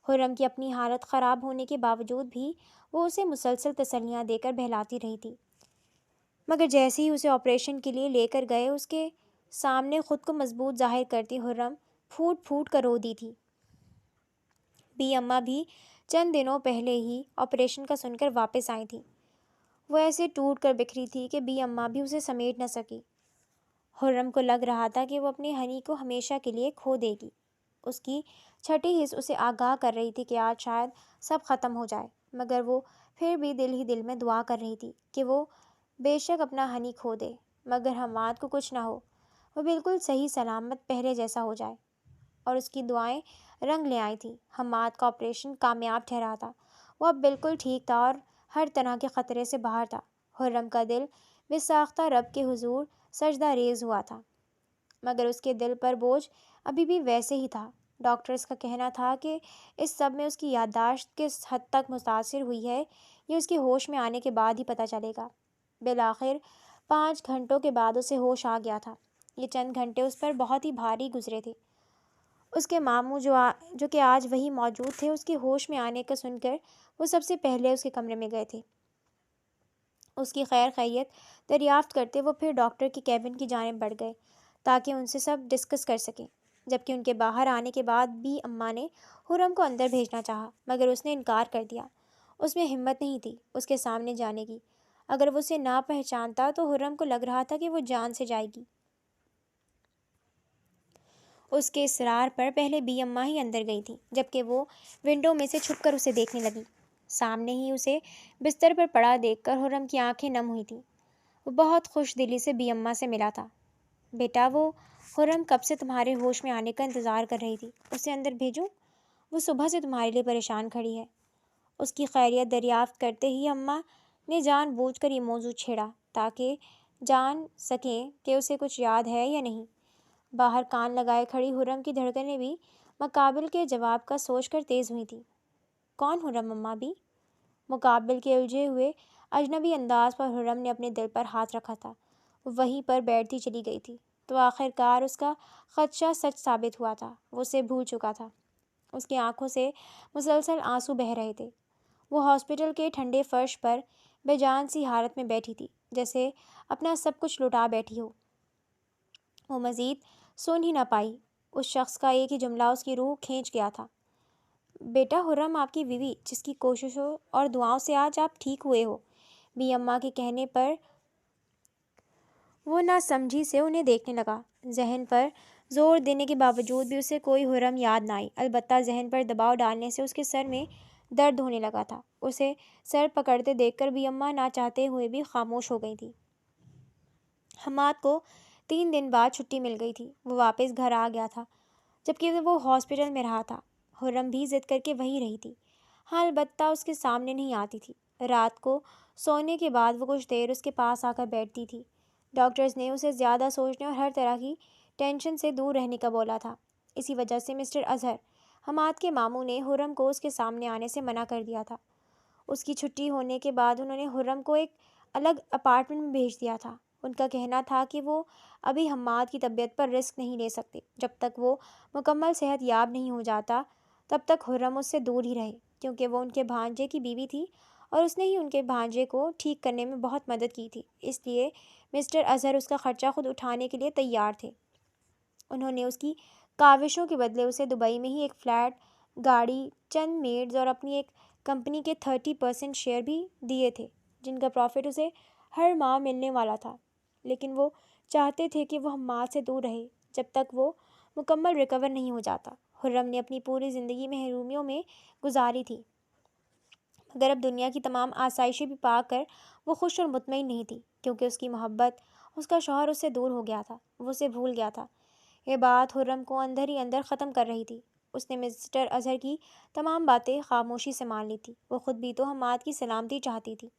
حرم کی اپنی حالت خراب ہونے کے باوجود بھی وہ اسے مسلسل تسلیاں دے کر بہلاتی رہی تھی، مگر جیسے ہی اسے آپریشن کے لیے لے کر گئے، اس کے سامنے خود کو مضبوط ظاہر کرتی حرم پھوٹ پھوٹ کر رو دی تھی۔ بی اماں بھی چند دنوں پہلے ہی آپریشن کا سن کر واپس آئی تھیں۔ وہ ایسے ٹوٹ کر بکھری تھی کہ بی اماں بھی اسے سمیٹ نہ سکی۔ حرم کو لگ رہا تھا کہ وہ اپنی ہنی کو ہمیشہ کے لیے کھو دے گی۔ اس کی چھٹی حس اسے آگاہ کر رہی تھی کہ آج شاید سب ختم ہو جائے، مگر وہ پھر بھی دل ہی دل میں دعا کر رہی تھی کہ وہ بے شک اپنا ہنی کھو دے مگر حماد کو کچھ نہ ہو، وہ بالکل صحیح سلامت پہلے جیسا ہو جائے۔ اور اس کی دعائیں رنگ لے آئی تھیں۔ حماد کا آپریشن کامیاب ٹھہرا تھا، وہ اب بالکل ٹھیک تھا اور ہر طرح کے خطرے سے باہر تھا۔ حرم کا دل بے ساختہ رب کے حضور سجدہ ریز ہوا تھا، مگر اس کے دل پر بوجھ ابھی بھی ویسے ہی تھا۔ ڈاکٹرز کا کہنا تھا کہ اس سب میں اس کی یادداشت کس حد تک متاثر ہوئی ہے یہ اس کے ہوش میں آنے کے بعد ہی پتہ چلے گا۔ بالآخر 5 گھنٹوں کے بعد اسے ہوش آ گیا تھا۔ یہ چند گھنٹے اس پر بہت ہی بھاری گزرے تھے۔ اس کے ماموں جو کہ آج وہی موجود تھے، اس کے ہوش میں آنے کا سن کر وہ سب سے پہلے اس کے کمرے میں گئے تھے۔ اس کی خیر خیریت دریافت کرتے وہ پھر ڈاکٹر کے کیبن کی جانب بڑھ گئے تاکہ ان سے سب ڈسکس کر سکیں، جبکہ ان کے باہر آنے کے بعد بھی اماں نے حرم کو اندر بھیجنا چاہا، مگر اس نے انکار کر دیا۔ اس میں ہمت نہیں تھی اس کے سامنے جانے کی۔ اگر وہ اسے نہ پہچانتا تو خرم کو لگ رہا تھا کہ وہ جان سے جائے گی۔ اس کے اصرار پر پہلے بی اماں ہی اندر گئی تھی، جبکہ وہ ونڈو میں سے چھپ کر اسے دیکھنے لگی۔ سامنے ہی اسے بستر پر پڑا دیکھ کر خرم کی آنکھیں نم ہوئی تھیں۔ وہ بہت خوش دلی سے بی اماں سے ملا تھا۔ بیٹا، وہ خرم کب سے تمہارے ہوش میں آنے کا انتظار کر رہی تھی۔ اسے اندر بھیجوں؟ وہ صبح سے تمہارے لیے پریشان کھڑی ہے۔ اس کی خیریت دریافت کرتے ہی اماں نے جان بوجھ کر یہ موضوع چھیڑا تاکہ جان سکیں کہ اسے کچھ یاد ہے یا نہیں۔ باہر کان لگائے کھڑی خرم کی دھڑکنیں بھی مقابل کے جواب کا سوچ کر تیز ہوئی تھیں۔ کون خرم اماں بھی؟ مقابل کے الجھے ہوئے اجنبی انداز پر خرم نے اپنے دل پر ہاتھ رکھا تھا۔ وہ وہیں پر بیٹھتی چلی گئی تھی تو آخر کار اس کا خدشہ سچ ثابت ہوا تھا۔ وہ اسے بھول چکا تھا۔ اس کی آنکھوں سے مسلسل آنسو بہہ رہے تھے۔ وہ ہاسپٹل کے ٹھنڈے فرش پر بے جان سی حالت میں بیٹھی تھی، جیسے اپنا سب کچھ لٹا بیٹھی ہو۔ وہ مزید سن ہی نہ پائی۔ اس شخص کا ایک ہی جملہ اس کی روح کھینچ گیا تھا۔ بیٹا، خرم آپ کی بیوی، جس کی کوششوں اور دعاؤں سے آج آپ ٹھیک ہوئے ہو۔ بی اماں کے کہنے پر وہ ناسمجھی سے انہیں دیکھنے لگا۔ ذہن پر زور دینے کے باوجود بھی اسے کوئی خرم یاد نہ آئی، البتہ ذہن پر دباؤ ڈالنے سے اس کے سر میں درد ہونے لگا تھا۔ اسے سر پکڑتے دیکھ کر بی اماں نہ چاہتے ہوئے بھی خاموش ہو گئی تھی۔ حماد کو 3 دن بعد چھٹی مل گئی تھی۔ وہ واپس گھر آ گیا تھا، جبکہ وہ ہاسپٹل میں رہا تھا۔ خرم بھی ضد کر کے وہیں رہی تھی، ہاں البتہ اس کے سامنے نہیں آتی تھی۔ رات کو سونے کے بعد وہ کچھ دیر اس کے پاس آ کر بیٹھتی تھی۔ ڈاکٹرز نے اسے زیادہ سوچنے اور ہر طرح کی ٹینشن سے دور رہنے کا بولا تھا۔ اسی وجہ سے مسٹر اظہر، حماد کے ماموں نے خرم کو اس کے سامنے آنے سے منع کر دیا تھا۔ اس کی چھٹی ہونے کے بعد انہوں نے خرم کو ایک الگ اپارٹمنٹ میں بھیج دیا تھا۔ ان کا کہنا تھا کہ وہ ابھی حماد کی طبیعت پر رسک نہیں لے سکتے۔ جب تک وہ مکمل صحت یاب نہیں ہو جاتا تب تک خرم اس سے دور ہی رہے، کیونکہ وہ ان کے بھانجے کی بیوی تھی اور اس نے ہی ان کے بھانجے کو ٹھیک کرنے میں بہت مدد کی تھی۔ اس لیے مسٹر اظہر اس کا خرچہ خود اٹھانے کے لیے تیار تھے۔ انہوں نے اس کی کاوشوں کے بدلے اسے دبئی میں ہی ایک فلیٹ، گاڑی، چند میڈز اور اپنی ایک کمپنی کے 30% شیئر بھی دیے تھے، جن کا پروفٹ اسے ہر ماہ ملنے والا تھا۔ لیکن وہ چاہتے تھے کہ وہ حماد سے دور رہے جب تک وہ مکمل ریکور نہیں ہو جاتا۔ خرم نے اپنی پوری زندگی محرومیوں میں گزاری تھی، مگر اب دنیا کی تمام آسائشیں بھی پا کر وہ خوش اور مطمئن نہیں تھی، کیونکہ اس کی محبت، اس کا شوہر اس سے دور ہو گیا تھا۔ وہ اسے بھول گیا تھا۔ یہ بات خرم کو اندر ہی اندر ختم کر رہی تھی۔ اس نے مسٹر اظہر کی تمام باتیں خاموشی سے مان لی تھی۔ وہ خود بھی تو حماد کی سلامتی چاہتی تھی۔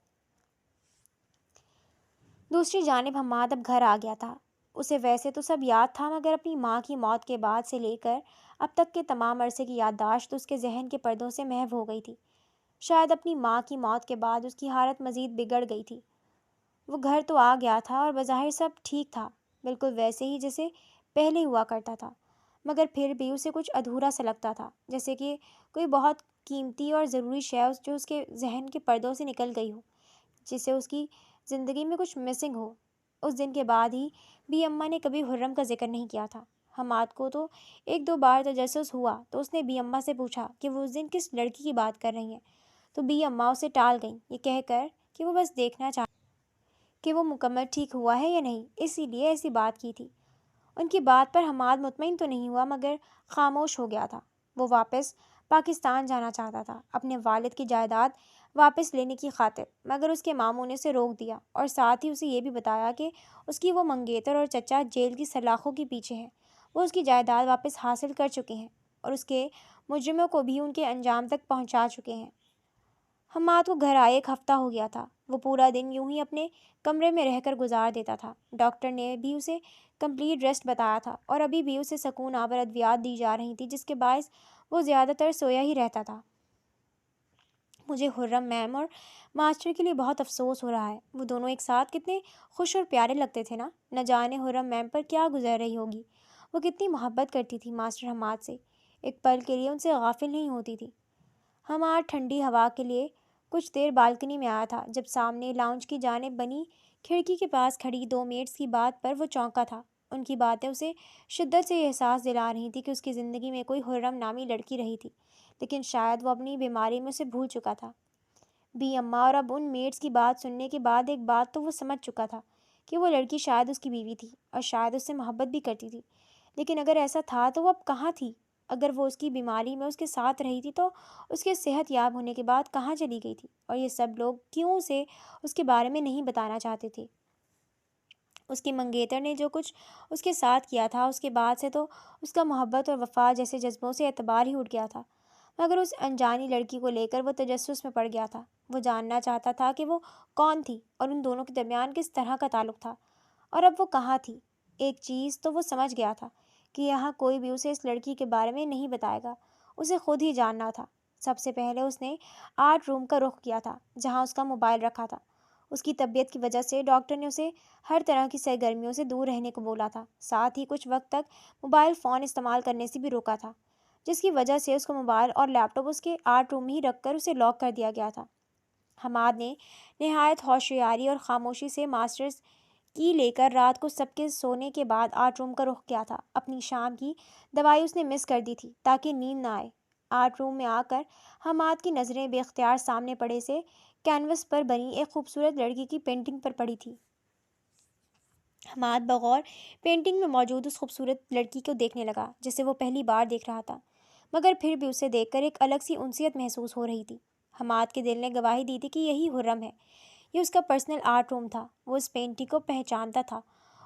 دوسری جانب حماد اب گھر آ گیا تھا۔ اسے ویسے تو سب یاد تھا، مگر اپنی ماں کی موت کے بعد سے لے کر اب تک کے تمام عرصے کی یادداشت اس کے ذہن کے پردوں سے محو ہو گئی تھی۔ شاید اپنی ماں کی موت کے بعد اس کی حالت مزید بگڑ گئی تھی۔ وہ گھر تو آ گیا تھا اور بظاہر سب ٹھیک تھا، بالکل ویسے ہی جیسے پہلے ہوا کرتا تھا، مگر پھر بھی اسے کچھ ادھورا سا لگتا تھا، جیسے کہ کوئی بہت قیمتی اور ضروری شے جو اس کے ذہن کے پردوں سے نکل گئی ہو، جسے اس کی زندگی میں کچھ مسنگ ہو۔ اس دن کے بعد ہی بی اماں نے کبھی خرم کا ذکر نہیں کیا تھا۔ حماد کو تو 1-2 بار تجسس ہوا تو اس نے بی اماں سے پوچھا کہ وہ اس دن کس لڑکی کی بات کر رہی ہیں، تو بی اماں اسے ٹال گئیں، یہ کہہ کر کہ وہ بس دیکھنا چاہتی کہ وہ مکمل ٹھیک ہوا ہے یا نہیں، اسی لیے ایسی بات کی تھی۔ ان کی بات پر حماد مطمئن تو نہیں ہوا، مگر خاموش ہو گیا تھا۔ وہ واپس پاکستان جانا چاہتا تھا، اپنے والد کی جائیداد واپس لینے کی خاطر، مگر اس کے ماموں نے اسے روک دیا اور ساتھ ہی اسے یہ بھی بتایا کہ اس کی وہ منگیتر اور چچا جیل کی سلاخوں کے پیچھے ہیں۔ وہ اس کی جائیداد واپس حاصل کر چکے ہیں اور اس کے مجرموں کو بھی ان کے انجام تک پہنچا چکے ہیں۔ حماد کو گھر آئے 1 ہفتہ ہو گیا تھا۔ وہ پورا دن یوں ہی اپنے کمرے میں رہ کر گزار دیتا تھا۔ ڈاکٹر نے بھی اسے کمپلیٹ ریسٹ بتایا تھا اور ابھی بھی اسے سکون آور ادویات دی جا رہی تھیں، جس کے باعث وہ زیادہ تر سویا ہی رہتا تھا۔ مجھے خرم میم اور ماسٹر کے لیے بہت افسوس ہو رہا ہے۔ وہ دونوں ایک ساتھ کتنے خوش اور پیارے لگتے تھے نا۔ نہ جانے خرم میم پر کیا گزر رہی ہوگی۔ وہ کتنی محبت کرتی تھی ماسٹر حماد سے، ایک پل کے لیے ان سے غافل نہیں ہوتی تھی۔ حماد ٹھنڈی ہوا کے لیے کچھ دیر بالکنی میں آیا تھا، جب سامنے لاؤنج کی جانب بنی کھڑکی کے پاس کھڑی 2 میڈس کی بات پر وہ چونکا تھا۔ ان کی باتیں اسے شدت سے یہ احساس دلا رہی تھی کہ اس کی زندگی میں کوئی خرم نامی لڑکی رہی تھی، لیکن شاید وہ اپنی بیماری میں اسے بھول چکا تھا۔ بی اماں اور اب ان میڈس کی بات سننے کے بعد ایک بات تو وہ سمجھ چکا تھا کہ وہ لڑکی شاید اس کی بیوی تھی اور شاید اس سے محبت بھی کرتی تھی، لیکن اگر ایسا تھا تو وہ اب کہاں تھی؟ اگر وہ اس کی بیماری میں اس کے ساتھ رہی تھی تو اس کے صحت یاب ہونے کے بعد کہاں چلی گئی تھی؟ اور یہ سب لوگ کیوں اسے اس کے بارے میں نہیں بتانا چاہتے تھے؟ اس کی منگیتر نے جو کچھ اس کے ساتھ کیا تھا، اس کے بعد سے تو اس کا محبت اور وفا جیسے جذبوں سے اعتبار ہی اٹھ گیا تھا، مگر اس انجانی لڑکی کو لے کر وہ تجسس میں پڑ گیا تھا۔ وہ جاننا چاہتا تھا کہ وہ کون تھی اور ان دونوں کے درمیان کس طرح کا تعلق تھا، اور اب وہ کہاں تھی۔ ایک چیز تو وہ سمجھ گیا تھا کہ یہاں کوئی بھی اسے اس لڑکی کے بارے میں نہیں بتائے گا، اسے خود ہی جاننا تھا۔ سب سے پہلے اس نے آرٹ روم کا رخ کیا تھا جہاں اس کا موبائل رکھا تھا۔ اس کی طبیعت کی وجہ سے ڈاکٹر نے اسے ہر طرح کی سرگرمیوں سے دور رہنے کو بولا تھا، ساتھ ہی کچھ وقت تک موبائل فون استعمال کرنے سے بھی روکا تھا، جس کی وجہ سے اس کو موبائل اور لیپ ٹاپ اس کے آرٹ روم میں ہی رکھ کر اسے لاک کر دیا گیا تھا۔ حماد نے نہایت ہوشیاری اور خاموشی سے ماسٹرز کی لے کر رات کو سب کے سونے کے بعد آرٹ روم کا رخ کیا تھا۔ اپنی شام کی دوائی اس نے مس کر دی تھی تاکہ نیند نہ آئے۔ آرٹ روم میں آ کر حماد کی نظریں بے اختیار سامنے پڑے سے کینوس پر بنی ایک خوبصورت لڑکی کی پینٹنگ پر پڑی تھی۔ حماد بغور پینٹنگ میں موجود اس خوبصورت لڑکی کو دیکھنے لگا جسے وہ پہلی بار دیکھ رہا تھا، مگر پھر بھی اسے دیکھ کر ایک الگ سی انسیت محسوس ہو رہی تھی۔ حماد کے دل نے گواہی دی تھی کہ یہی حرم ہے، یہ اس کا پرسنل آرٹ روم تھا۔ وہ اس پینٹنگ کو پہچانتا تھا،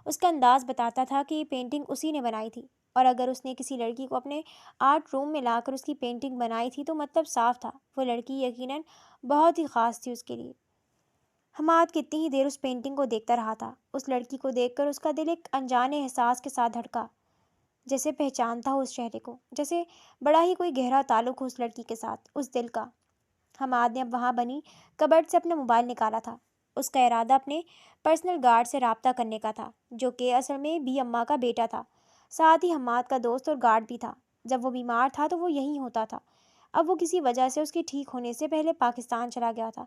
اس کا انداز بتاتا تھا کہ یہ پینٹنگ اسی نے بنائی تھی، اور اگر اس نے کسی لڑکی کو اپنے آرٹ روم میں لا کر اس کی پینٹنگ بنائی تھی تو مطلب صاف تھا، وہ لڑکی یقیناً بہت ہی خاص تھی اس کے لیے۔ حماد کتنی ہی دیر اس پینٹنگ کو دیکھتا رہا تھا۔ اس لڑکی کو دیکھ کر اس کا دل ایک انجانے احساس کے ساتھ دھڑکا، جیسے پہچانتا ہو اس چہرے کو، جیسے بڑا ہی کوئی گہرا تعلق ہو اس لڑکی کے ساتھ، اس دل کا۔ حماد نے اب وہاں بنی کبرڈ سے اپنا موبائل نکالا تھا۔ اس کا ارادہ اپنے پرسنل گارڈ سے رابطہ کرنے کا تھا، جو کہ اصل میں بی اماں کا بیٹا تھا، ساتھ ہی حماد کا دوست اور گارڈ بھی تھا۔ جب وہ بیمار تھا تو وہ یہیں ہوتا تھا۔ اب وہ کسی وجہ سے اس کے ٹھیک ہونے سے پہلے پاکستان چلا گیا تھا،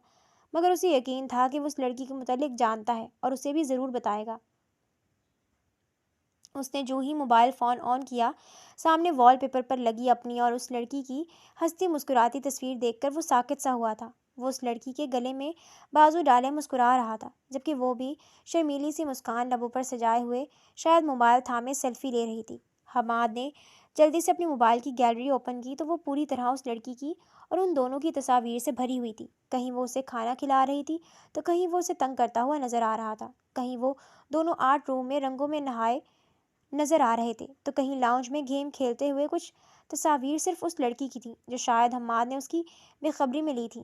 مگر اسے یقین تھا کہ وہ اس لڑکی کے متعلق جانتا ہے اور اسے بھی ضرور بتائے گا۔ اس نے جو ہی موبائل فون آن کیا، سامنے وال پیپر پر لگی اپنی اور اس لڑکی کی ہنستی مسکراتی تصویر دیکھ کر وہ ساکت سا ہوا تھا۔ وہ اس لڑکی کے گلے میں بازو ڈالے مسکرا رہا تھا، جبکہ وہ بھی شرمیلی سی مسکان لبوں پر سجائے ہوئے شاید موبائل تھامے سیلفی لے رہی تھی۔ حماد نے جلدی سے اپنی موبائل کی گیلری اوپن کی تو وہ پوری طرح اس لڑکی کی اور ان دونوں کی تصاویر سے بھری ہوئی تھی۔ کہیں وہ اسے کھانا کھلا رہی تھی تو کہیں وہ اسے تنگ کرتا ہوا نظر آ رہا تھا، کہیں وہ دونوں آرٹ روم میں رنگوں میں نہائے نظر آ رہے تھے تو کہیں لاؤنج میں گیم کھیلتے ہوئے۔ کچھ تصاویر صرف اس لڑکی کی تھیں جو شاید حماد نے اس کی بے خبری میں لی تھی۔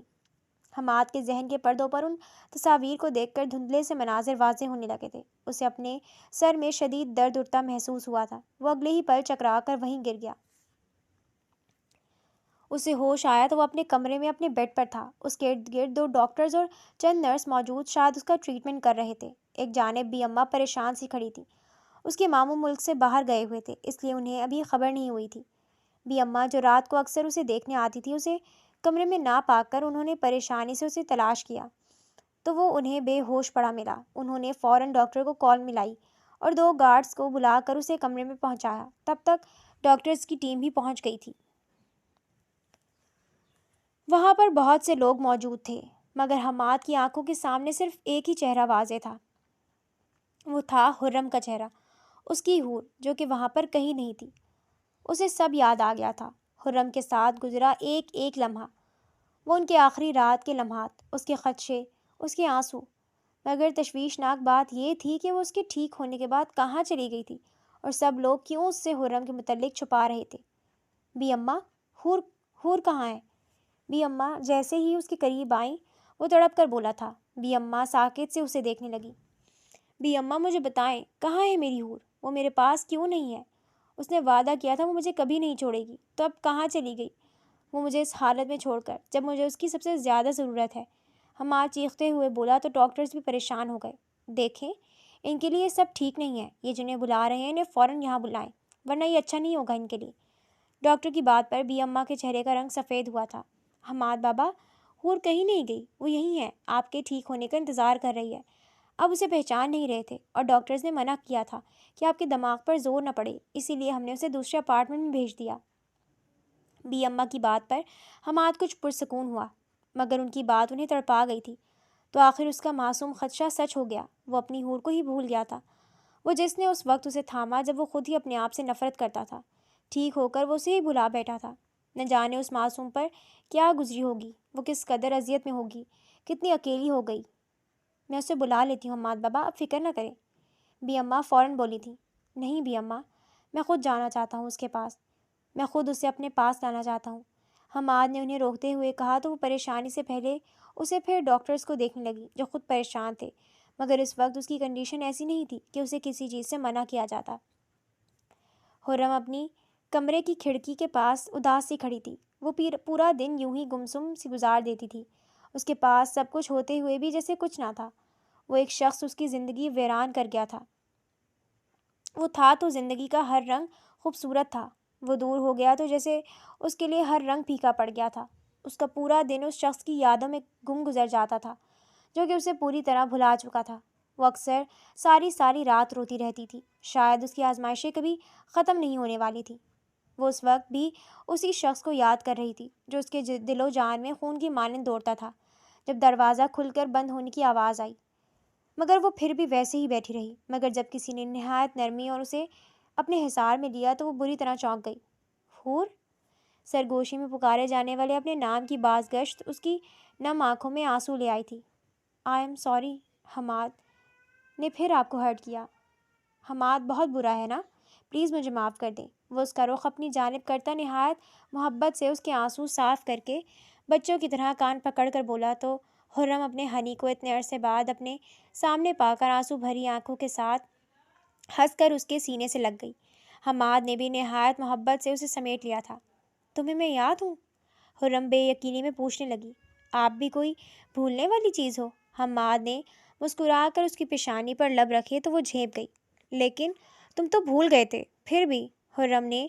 حماد کے ذہن کے پردوں پر ان تصاویر کو دیکھ کر دھندلے سے مناظر واضح ہونے لگے تھے۔ اسے اپنے سر میں شدید درد اٹھتا محسوس ہوا تھا۔ وہ اگلے ہی پل چکرا کر وہیں گر گیا۔ اسے ہوش آیا تو وہ اپنے کمرے میں اپنے بیڈ پر تھا۔ اس کے ارد گرد 2 ڈاکٹرز اور چند نرس موجود شاید اس کا ٹریٹمنٹ کر رہے تھے۔ ایک جانب بی اماں پریشان سی کھڑی تھی۔ اس کے ماموں ملک سے باہر گئے ہوئے تھے، اس لیے انہیں ابھی خبر نہیں ہوئی تھی۔ بی اماں جو رات کو اکثر اسے دیکھنے آتی تھی، اسے کمرے میں نہ پا کر انہوں نے پریشانی سے اسے تلاش کیا تو وہ انہیں بے ہوش پڑا ملا۔ انہوں نے فوراً ڈاکٹر کو کال ملائی اور 2 گارڈز کو بلا کر اسے کمرے میں پہنچایا۔ تب تک ڈاکٹرز کی ٹیم بھی پہنچ گئی تھی۔ وہاں پر بہت سے لوگ موجود تھے، مگر حماد کی آنکھوں کے سامنے صرف ایک ہی چہرہ واضح تھا۔ وہ تھا حرم کا چہرہ، اس کی حور، جو کہ وہاں پر کہیں نہیں تھی۔ اسے سب یاد آ گیا تھا، حرم کے ساتھ گزرا ایک ایک لمحہ، وہ ان کے آخری رات کے لمحات، اس کے خدشے، اس کے آنسو۔ مگر تشویشناک بات یہ تھی کہ وہ اس کے ٹھیک ہونے کے بعد کہاں چلی گئی تھی، اور سب لوگ کیوں اس سے حرم کے متعلق چھپا رہے تھے۔ بی اماں، حور کہاں ہے؟ بی اماں جیسے ہی اس کے قریب آئیں، وہ تڑپ کر بولا تھا۔ بی اماں ساکت سے اسے دیکھنے لگی۔ بی اماں مجھے بتائیں، کہاں ہے میری حور؟ وہ میرے پاس کیوں نہیں ہے؟ اس نے وعدہ کیا تھا وہ مجھے کبھی نہیں چھوڑے گی، تو اب کہاں چلی گئی وہ مجھے اس حالت میں چھوڑ کر، جب مجھے اس کی سب سے زیادہ ضرورت ہے؟ حماد چیختے ہوئے بولا تو ڈاکٹرز بھی پریشان ہو گئے۔ دیکھیں، ان کے لیے یہ سب ٹھیک نہیں ہے، یہ جنہیں بلا رہے ہیں انہیں فوراً یہاں بلائیں، ورنہ یہ اچھا نہیں ہوگا ان کے لیے۔ ڈاکٹر کی بات پر بی اماں کے چہرے کا رنگ سفید ہوا تھا۔ حماد بابا، حور کہیں نہیں گئی، وہ یہیں ہے، آپ کے ٹھیک ہونے کا انتظار کر رہی ہے۔ اب اسے پہچان نہیں رہے تھے اور ڈاکٹرز نے منع کیا تھا کہ آپ کے دماغ پر زور نہ پڑے، اسی لیے ہم نے اسے دوسرے اپارٹمنٹ میں بھیج دیا۔ بی اماں کی بات پر حماد کچھ پرسکون ہوا، مگر ان کی بات انہیں تڑپا گئی تھی۔ تو آخر اس کا معصوم خدشہ سچ ہو گیا۔ وہ اپنی حور کو ہی بھول گیا تھا، وہ جس نے اس وقت اسے تھاما جب وہ خود ہی اپنے آپ سے نفرت کرتا تھا۔ ٹھیک ہو کر وہ اسے ہی بھلا بیٹھا تھا۔ نہ جانے اس معصوم پر کیا گزری ہوگی، وہ کس قدر اذیت میں ہوگی، کتنی اکیلی ہو گئی۔ میں اسے بلا لیتی ہوں حماد بابا، اب فکر نہ کریں، بی اماں فوراً بولی تھی۔ نہیں بی اماں، میں خود جانا چاہتا ہوں اس کے پاس، میں خود اسے اپنے پاس لانا چاہتا ہوں۔ حماد نے انہیں روکتے ہوئے کہا تو وہ پریشانی سے پہلے اسے پھر ڈاکٹرز کو دیکھنے لگی جو خود پریشان تھے، مگر اس وقت اس کی کنڈیشن ایسی نہیں تھی کہ اسے کسی چیز سے منع کیا جاتا۔ خرم اپنی کمرے کی کھڑکی کے پاس اداس سی کھڑی تھی۔ وہ پورا دن یوں ہی گمسم سی گزار دیتی تھی، اس کے پاس سب کچھ ہوتے ہوئے بھی جیسے کچھ نہ تھا۔ وہ ایک شخص اس کی زندگی ویران کر گیا تھا۔ وہ تھا تو زندگی کا ہر رنگ خوبصورت تھا، وہ دور ہو گیا تو جیسے اس کے لیے ہر رنگ پھیکا پڑ گیا تھا۔ اس کا پورا دن اس شخص کی یادوں میں گم گزر جاتا تھا جو کہ اسے پوری طرح بھلا چکا تھا۔ وہ اکثر ساری رات روتی رہتی تھی، شاید اس کی آزمائشیں کبھی ختم نہیں ہونے والی تھیں۔ وہ اس وقت بھی اسی شخص کو یاد کر رہی تھی جو اس کے دل و جان میں خون کی مانند دوڑتا تھا۔ جب دروازہ کھل کر بند ہونے کی آواز آئی مگر وہ پھر بھی ویسے ہی بیٹھی رہی، مگر جب کسی نے نہایت نرمی اور اسے اپنے حصار میں لیا تو وہ بری طرح چونک گئی۔ حور، سرگوشی میں پکارے جانے والے اپنے نام کی باز گشت اس کی نم آنکھوں میں آنسو لے آئی تھی۔ آئی ایم سوری، حماد نے پھر آپ کو ہرٹ کیا۔ حماد بہت برا ہے نا، پلیز مجھے معاف کر دیں۔ وہ اس کا رخ اپنی جانب کرتا نہایت محبت سے اس کے آنسو صاف کر کے بچوں کی طرح کان پکڑ کر بولا تو خرم اپنے ہنی کو اتنے عرصے بعد اپنے سامنے پا کر آنسو بھری آنکھوں کے ساتھ ہنس کر اس کے سینے سے لگ گئی۔ حماد نے بھی نہایت محبت سے اسے سمیٹ لیا تھا۔ تمہیں میں یاد ہوں؟ خرم بے یقینی میں پوچھنے لگی۔ آپ بھی کوئی بھولنے والی چیز ہو؟ حماد نے مسکرا کر اس کی پیشانی پر لب رکھے تو وہ جھیپ گئی۔ لیکن تم تو بھول گئے تھے۔ پھر بھی، خرم نے